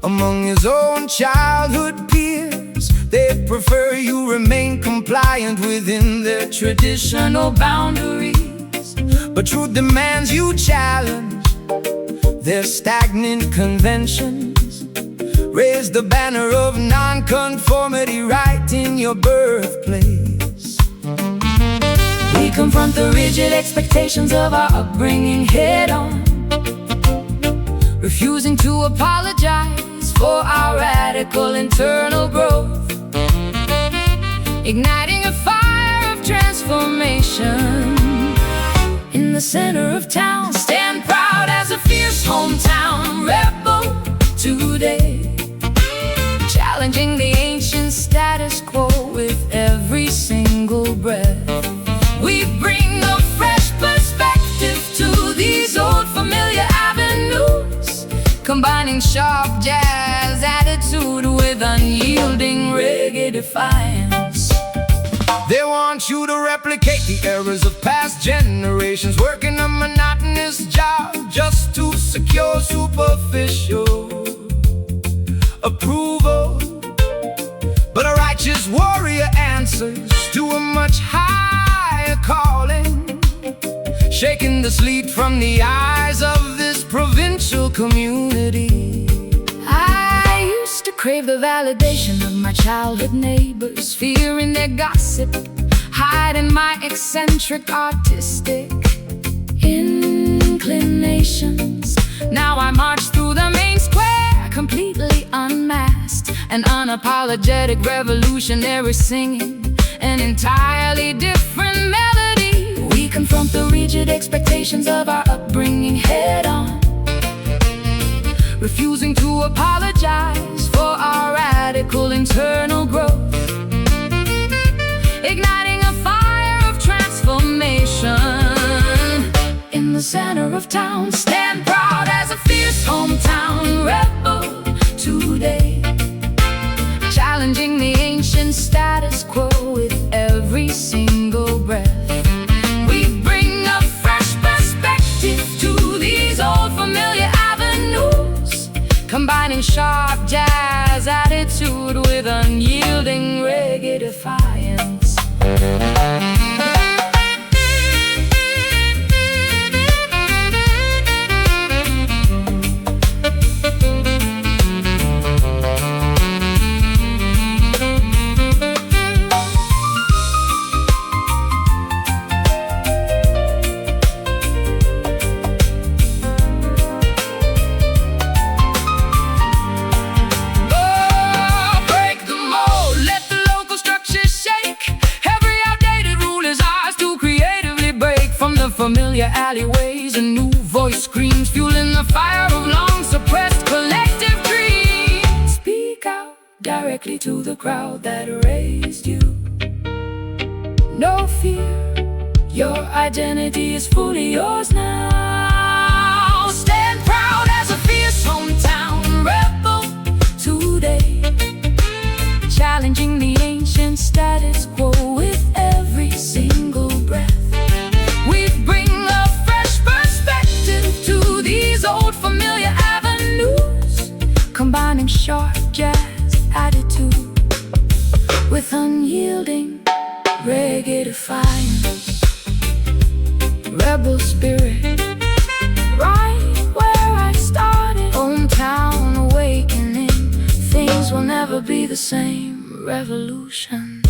among his own childhood peers. They'd prefer you remain compliant within their traditional boundaries. But truth demands you challenge their stagnant conventions. Raise the banner of nonconformity right in your birthplace. We confront the rigid expectations of our upbringing head on, refusing to apologize for our radical internal growth, igniting a fire of transformation in the center of town. Stand proud as a fierce hometown rebel today, challenging the ancient status quo with every single breath. We bring a fresh perspective to these old familiar avenues, combining sharp jazz attitude with unyielding reggae defiance. They want you to replicate the errors of past generations, working a monotonous job just to secure superficial approval. But a righteous warrior answers to a much higher calling, shaking the sleet from the eyes of this provincial community. I used to crave the validation of my childhood neighbors, fearing their gossip, hiding my eccentric artistic inclinations. Now I march through the main square, completely unmasked, an unapologetic revolutionary singing an entirely different melody. We confront the rigid expectations of our upbringing head on, refusing to apologize for our radical internal growth, igniting a fire of transformation. In the center of town, stand proud as a fierce hometown rebel today, challenging the ancient status quo with every single breath. We bring a fresh perspective to these old familiar avenues, combining sharp jazz attitude with unyielding reggae defiance. Familiar alleyways and new voice screams, fueling the fire of long-suppressed collective dreams. Speak out directly to the crowd that raised you. No fear, your identity is fully yours now. Stand proud as a fierce hometown rebel today, challenging the ancient status quo with every single breath. We bring a fresh perspective to these old familiar avenues, combining sharp jazz attitude with unyielding reggae defiance. Rebel spirit, right where I started. Hometown awakening, things will never be the same. Revolution.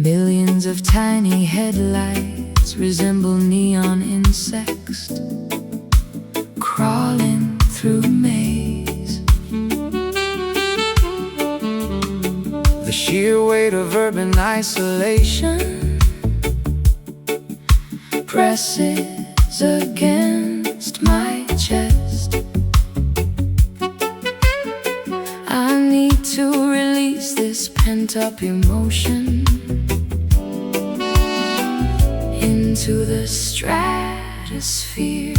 Billions of tiny headlights resemble neon insects crawling through maze. The sheer weight of urban isolation presses against my chest. I need to release this pent-up emotion into the stratosphere.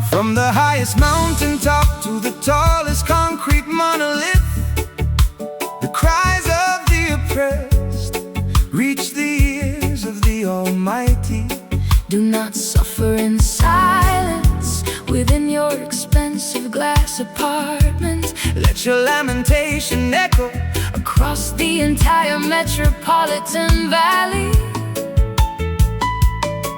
From the highest mountaintop to the tallest concrete monolith, the cries of the oppressed reach the ears of the Almighty. Do not suffer in silence within your expensive glass apartment. Let your lamentation echo across the entire metropolitan valley.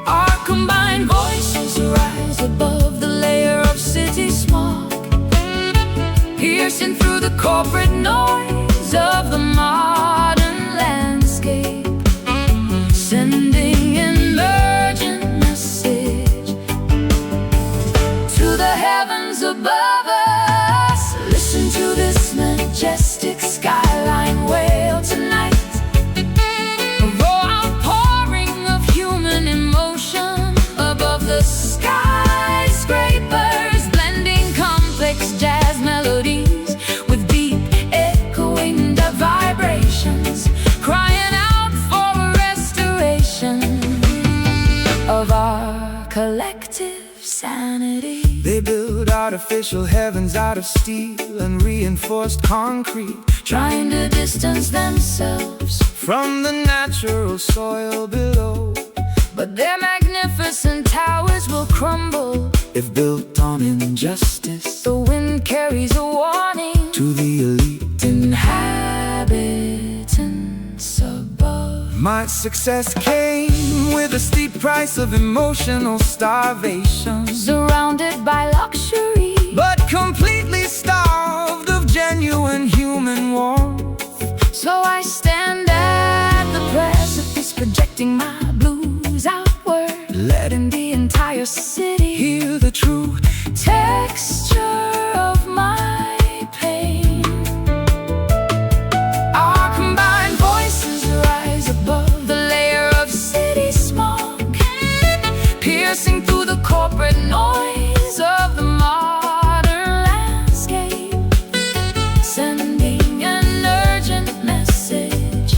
Our combined voices rise above the layer of city smog, piercing through the corporate noise of the modern landscape, sending an urgent message to the heavens above us. Listen to this majestic skyline wail tonight. The skyscrapers blending complex jazz melodies with deep echoing vibrations, crying out for a restoration of our collective sanity. They build artificial heavens out of steel and reinforced concrete, trying to distance themselves from the natural soil below. but their magnificent towers will crumble if built on injustice. The wind carries a warning To the elite inhabitants above. my success came with a steep price of emotional starvation, Surrounded by luxury, but completely starved of genuine human warmth. so I stand at the precipice, projecting my blues outward, letting the entire city Hear the true texture of my pain. Our combined voices rise above the layer of city smog, piercing through the corporate noise of the modern landscape, sending an urgent message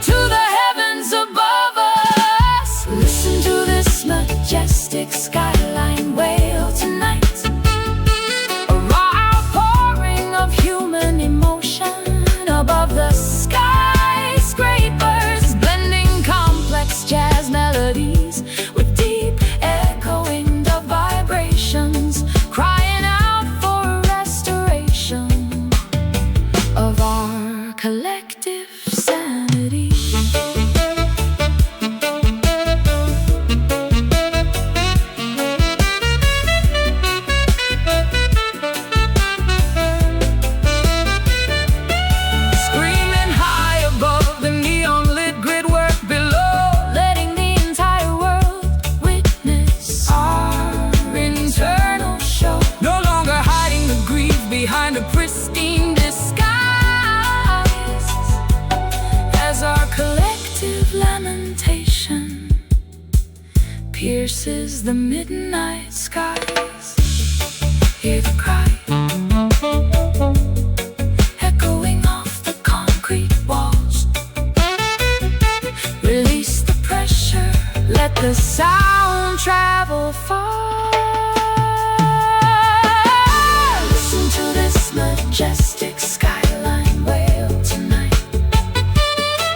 to the heavens above us. Listen to this majestic skyline wail tonight, a raw outpouring of human emotion above the skyscrapers, blending complex jazz melodies with deep echoing the vibrations, crying out for restoration of our collective sanity. Screaming high above the neon-lit gridwork below, letting the entire world witness our internal show. no longer hiding the grief Behind a pristine disguise, as our collective lamentation pierces the midnight skies. Hear the cry echoing off the concrete walls. Release the pressure, let the sound travel far. Listen to this majestic skyline wail tonight,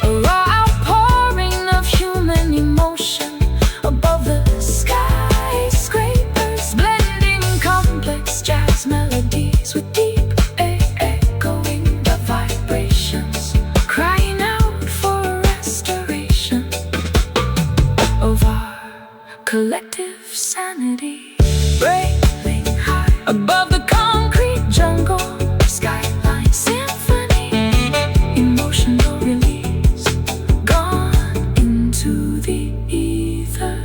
a raw outpouring of human emotion above the skyscrapers, blending complex jazz melodies with deep echoing the vibrations, crying out for restoration of our collective sanity. Railing high above the concrete jungle, skyline symphony, emotional release, gone into the ether.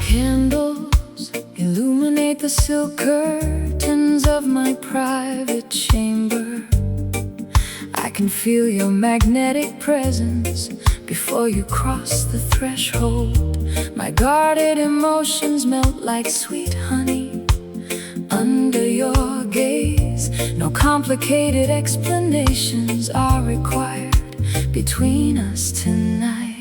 Candles illuminate the silk curtains of my private chamber. I can feel your magnetic presence before you cross the threshold. My guarded emotions melt like sweet honey under your gaze. No complicated explanations are required between us tonight.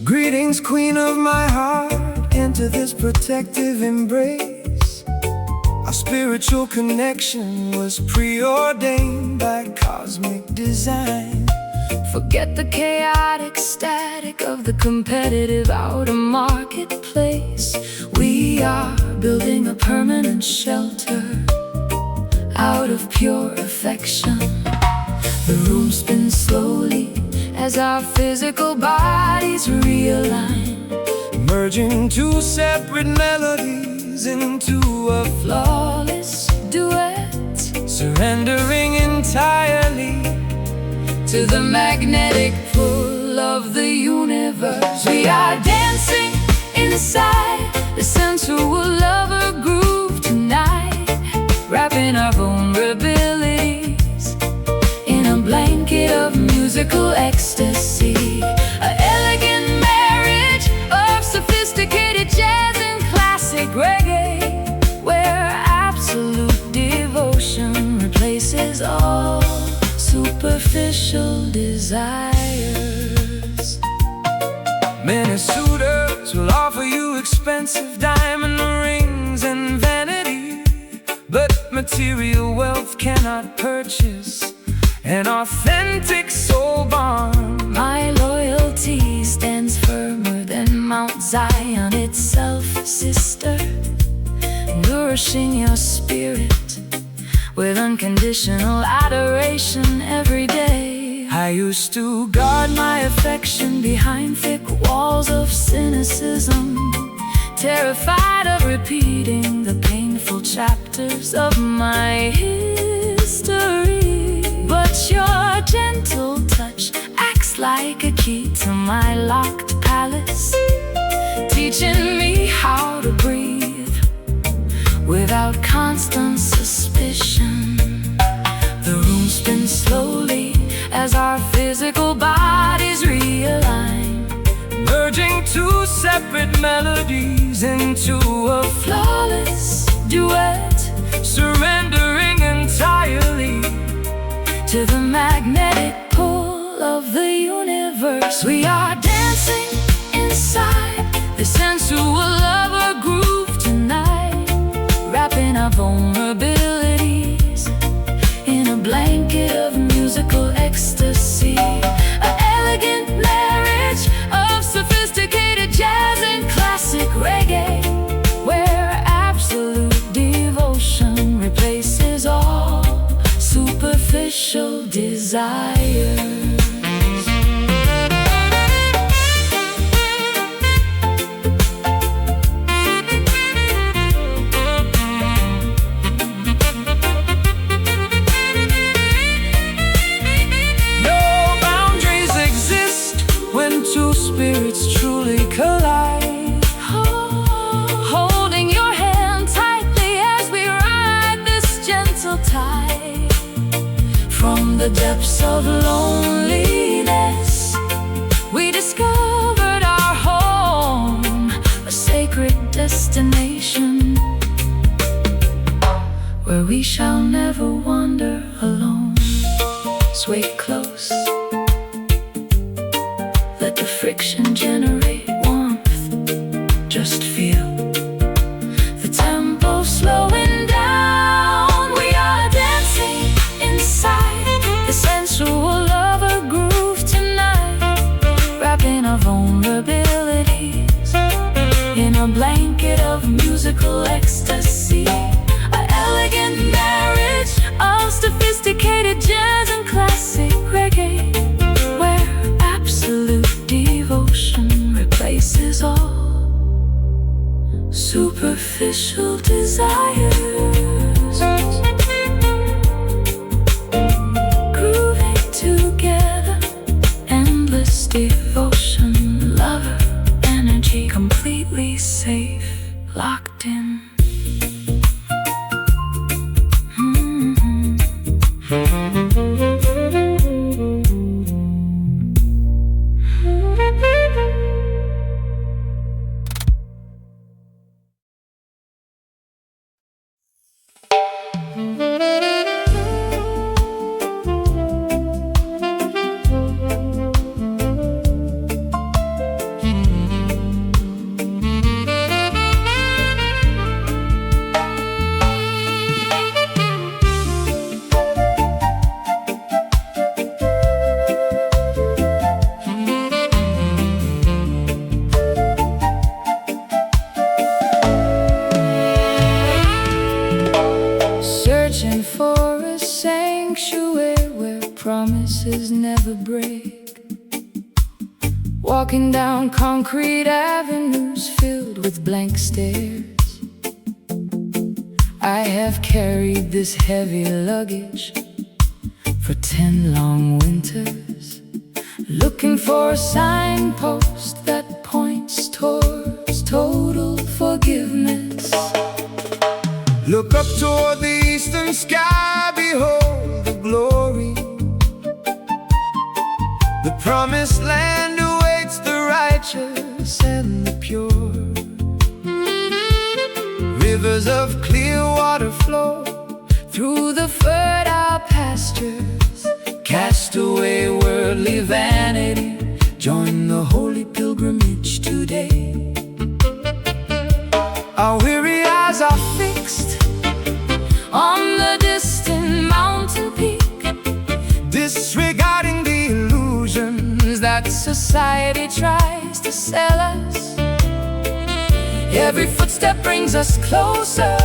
Greetings, queen of my heart, into this protective embrace. Our spiritual connection was preordained by cosmic design. Forget the chaotic static of the competitive outer marketplace. We are building a permanent shelter out of pure affection. The room spins slowly as our physical bodies realign, merging two separate melodies into a flawless duet, surrendering entirely to the magnetic pull of the universe. We are dancing inside the sensual lover groove tonight, wrapping our vulnerabilities in a blanket of musical ecstasy. An elegant marriage of sophisticated jazz and classic reggae, where absolute devotion replaces all superficial desires. Many suitors will offer you expensive diamond rings and vanity, but material wealth cannot purchase an authentic soul bond. My loyalty stands firmer than Mount Zion itself, sister, nourishing your spirit with unconditional adoration every day. I used To guard my affection behind thick walls of cynicism, terrified of repeating the painful chapters of my history. But your gentle touch acts like a key to my locked palace, teaching me how to breathe without constant suspicion. The room spins slowly as our physical bodies realign, merging two separate melodies into a flawless duet, surrendering entirely to the magnetic pull of the universe. We are dancing inside the sensual lover groove tonight, wrapping our vulnerabilities in a blanket of musical ecstasy. An elegant marriage of sophisticated jazz and classic reggae, where absolute devotion replaces all superficial desires. Spirits truly collide, holding your hand tightly as we ride this gentle tide. From the depths of loneliness, we discovered our home, a sacred destination where we shall never wander alone. Sway close, let the friction generate warmth. Just feel the tempo slowing down. We are dancing inside the sensual lover groove tonight, wrapping our vulnerabilities in a blanket of musical ecstasy. An elegant marriage of sophisticated jazz and classic reggae, where absolute devotion replaces all superficial desires. Grooving together, endless devotion, lover energy, completely safe, locked in. Searching for a sanctuary where promises never break, walking down concrete avenues filled with blank stares. I have carried this heavy luggage for 10 long winters, looking for a signpost that points towards total forgiveness. look up toward the eastern sky, behold the glory. The promised land awaits the righteous and the pure. Rivers of clear water flow through the fertile pastures. Cast away worldly vanity, join the holy pilgrimage today. Our weary eyes are fixed on the distant mountain peak, disregarding the illusions that society tries to sell us. Every footstep brings us closer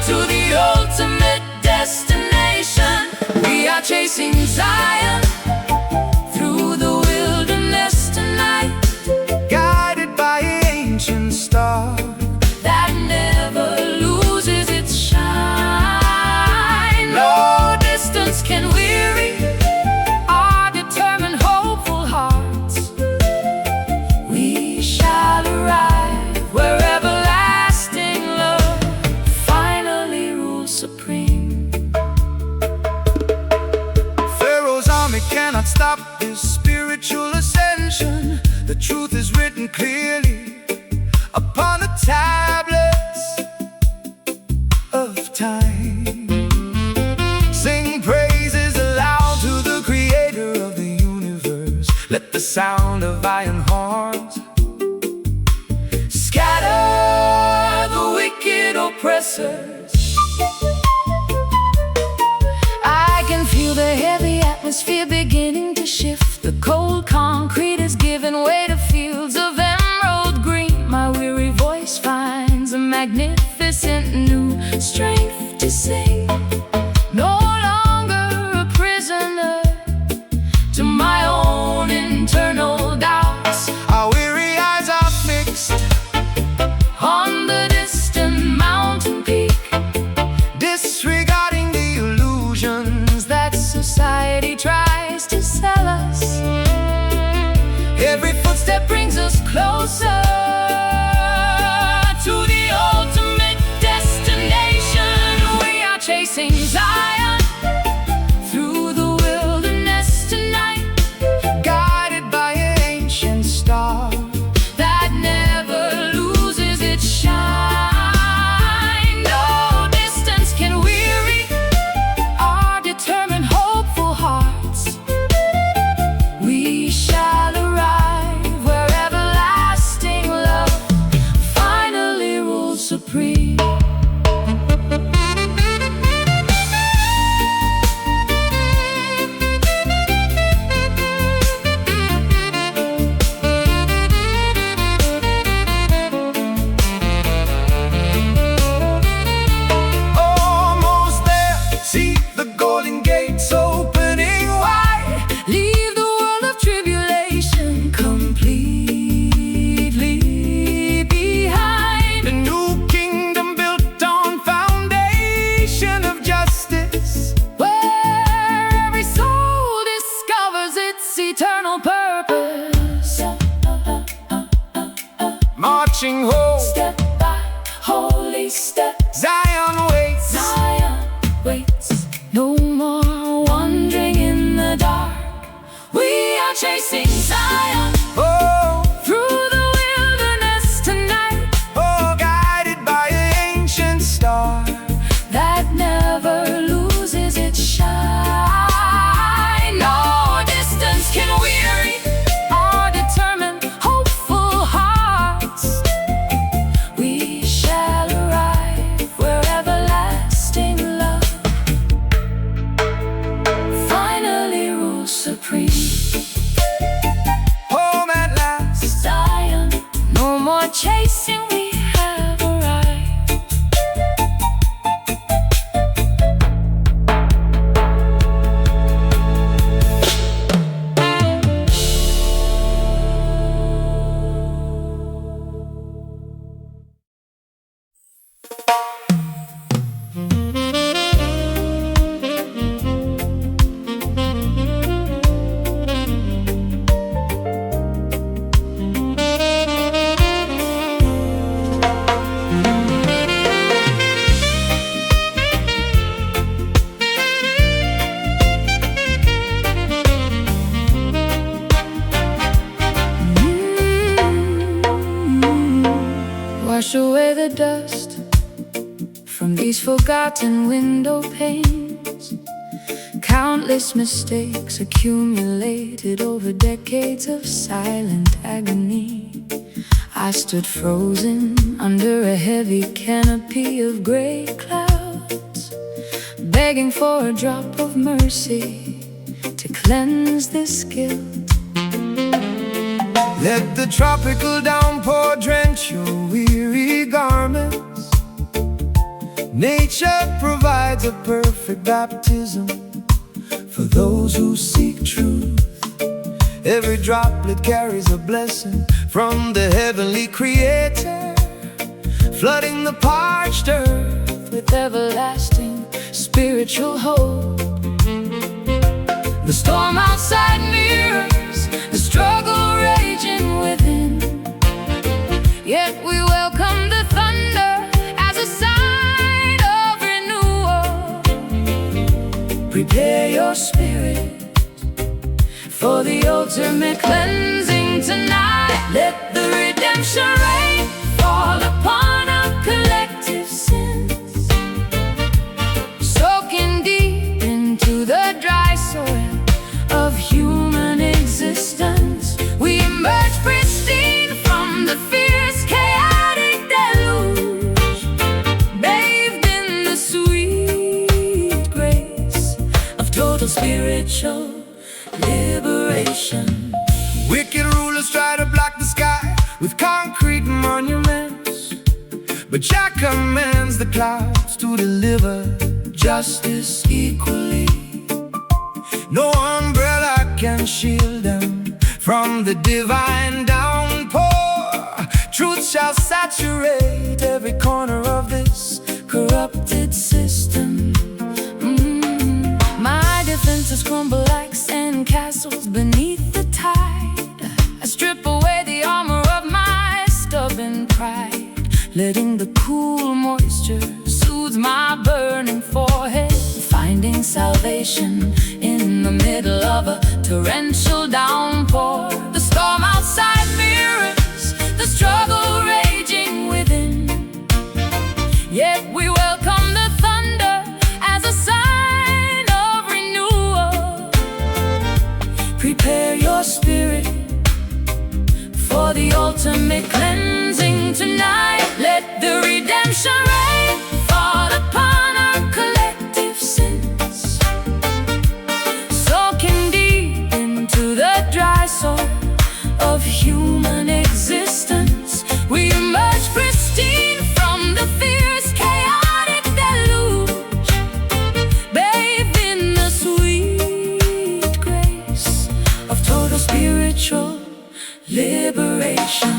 to the ultimate destination. We are chasing Zion through the wilderness tonight, guided by an ancient star that never loses its shine. No distance can weary our determined, hopeful hearts. We shall arrive where everlasting love finally rules supreme. Pharaoh's army cannot stop his spiritual ascension. The truth is written clearly upon the tablets of time. Sing praises aloud to the creator of the universe. Let the sound of iron horns scatter the wicked oppressors. I can feel the heavy atmosphere beginning to shift. The cold concrete is giving way to fields of emerald green. My weary voice finds a magnificent new strength to sing. No longer a prisoner to my own internal doubts. Our weary eyes are fixed on the distant mountain peak, disregarding the illusions that society tries to sell us. Every footstep brings us closer to the ultimate destination. We are chasing Zion through the wilderness tonight, guided by an ancient star that never loses its shine. No distance can weary our determined, hopeful hearts. We shall arrive where everlasting love finally rules supreme. Almost there, see the golden gates opening wide. Leave the world of tribulation completely behind. A new kingdom built on foundation of justice, where every soul discovers its eternal purpose. Marching home, step by holy step, Zion waits. Zion waits. No more wandering in the dark. We are chasing Zion. Oh, through the wilderness tonight. Oh, guided by an ancient star that never loses its shine. No distance can weary our determined, hopeful hearts. We shall arrive where everlasting love finally rules supreme. dust from these forgotten window panes. Countless mistakes accumulated over decades of silent agony. I stood frozen under a heavy canopy of gray clouds, begging for a drop of mercy to cleanse this guilt. Let the tropical downpour drench your weary garments. Nature provides a perfect baptism for those who seek truth. Every droplet carries a blessing from the heavenly Creator, flooding the parched earth with everlasting spiritual hope. The storm outside mirrors the struggle raging within, yet we welcome the thunder as a sign of renewal. Prepare your spirit for the ultimate cleansing tonight. Let the redemption rain fall upon our collective sins, soaking deep into the dry soil of human existence. We emerge pristine from the fierce, chaotic deluge, bathed in the sweet grace of total spiritual liberation. Wicked rulers try to block the sky with concrete monuments, but Jah commands the clouds to deliver justice equally. No umbrella can shield them from the divine downpour. Truth shall saturate every corner of this corrupted system. My defenses crumble like sand castles beneath the tide. I strip away the armor of my stubborn pride, letting the cool moisture soothe my burning forehead, finding salvation in the middle of a torrential downpour. The storm outside mirrors the struggle raging within, yet we welcome the thunder as a sign of renewal. Prepare your spirit for the ultimate cleansing tonight. Let the redemption rain fall upon our collective sins, soaking deep into the dry soil of human existence. We emerge pristine from the fierce, chaotic deluge, bathed in the sweet grace of total spiritual liberation.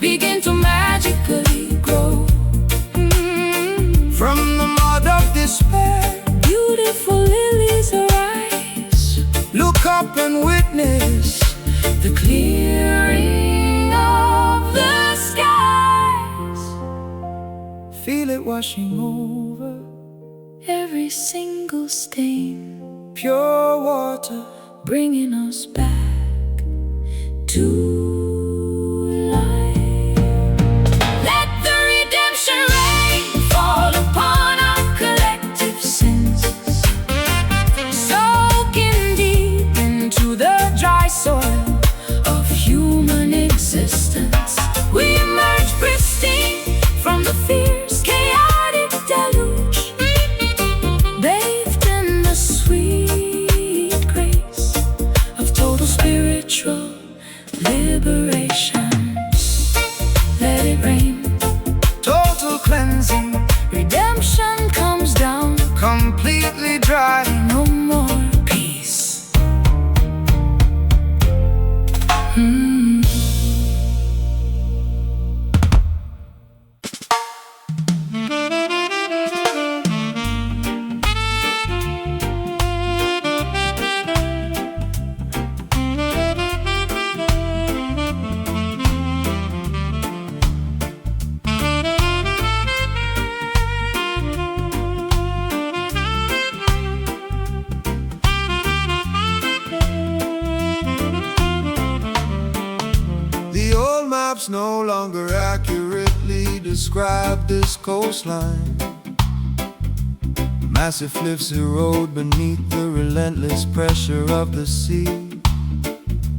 Begin to magically grow from the mud of despair. Beautiful lilies arise. Look up and witness the clearing of the skies. Feel it washing over every single stain. Pure water bringing us back to soil of human existence. We emerge pristine from the fierce, chaotic deluge, bathed in the sweet grace of total spiritual liberation. charts no longer accurately describe this coastline. Massive cliffs erode beneath the relentless pressure of the sea.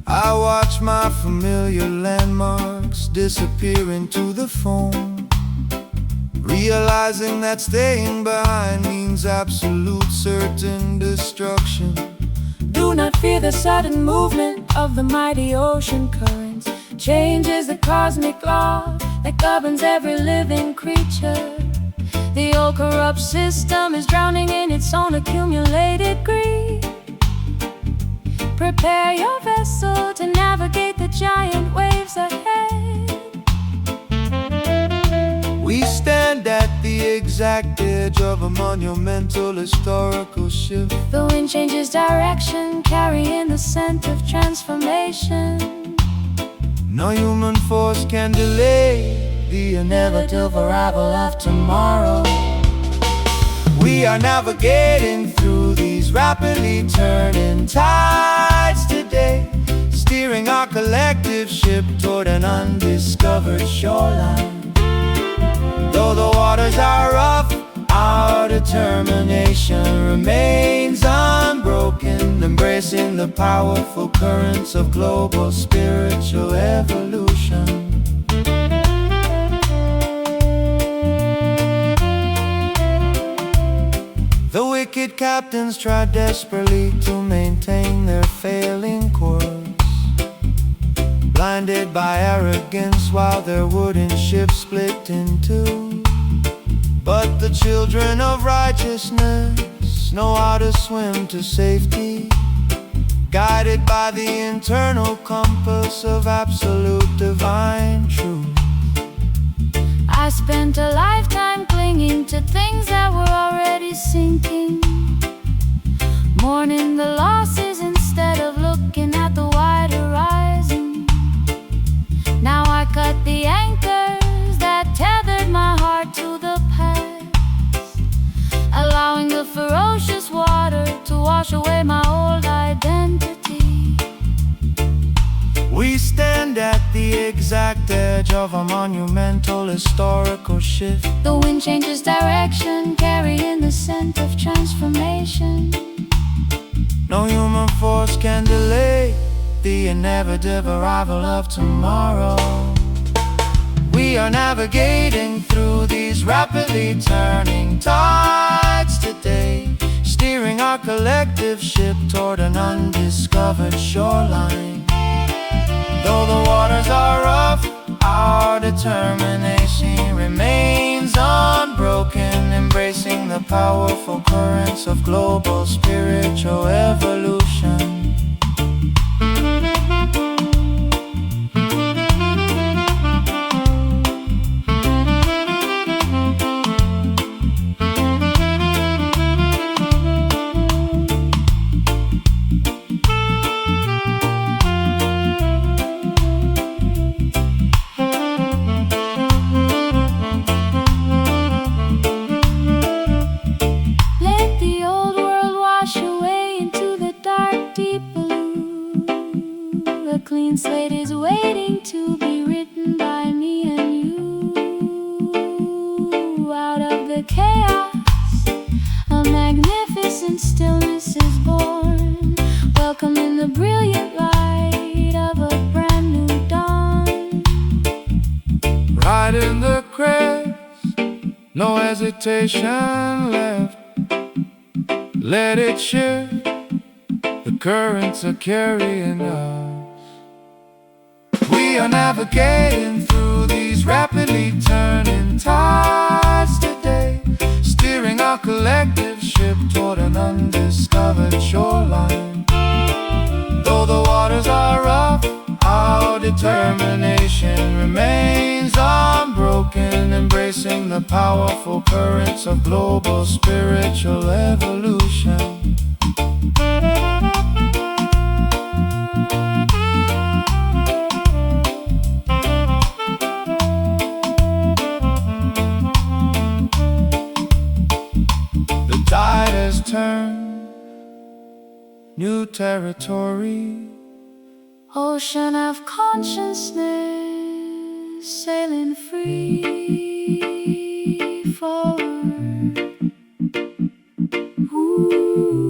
I watch my familiar landmarks disappear into the foam, realizing that staying behind means absolute certain destruction. Do not fear the sudden movement of the mighty ocean currents. Change is the cosmic law that governs every living creature. The old corrupt system is drowning in its own accumulated greed. Prepare your vessel to navigate the giant waves ahead. We stand at the exact edge of a monumental historical shift. The wind changes direction, carrying the scent of transformation. No human force can delay the inevitable arrival of tomorrow. We are navigating through these rapidly turning tides today, steering our collective ship toward an undiscovered shoreline. Though the waters are rough, our determination remains unbroken, embracing the powerful currents of global spiritual evolution. The wicked captains try desperately to maintain their failing course, blinded by arrogance while their wooden ship split in two. But the children of righteousness know how to swim to safety, guided by the internal compass of absolute divine truth. I spent a lifetime clinging to things that were already sinking, mourning the losses instead of looking at the wide horizon. Now I cut the anchors that tethered my heart to the past, allowing the ferocious water to wash away my old identity. We stand at the exact edge of a monumental historical shift. The wind changes direction, carrying the scent of transformation. No human force can delay the inevitable arrival of tomorrow. We are navigating through these rapidly turning tides today, steering our collective ship toward an undiscovered shoreline. Though the waters are rough, our determination remains unbroken, embracing the powerful currents of global spiritual evolution. A clean slate is waiting to be written by me and you. Out of the chaos, a magnificent stillness is born, welcoming the brilliant light of a brand new dawn. Right in the crest, no hesitation left. Let it shift, the currents are carrying us. We are navigating through these rapidly turning tides today, steering our collective ship toward an undiscovered shoreline. Though the waters are rough, our determination remains unbroken, embracing the powerful currents of global spiritual evolution. The tide has turned, new territory, Ocean of consciousness. sailing free forward. Ooh.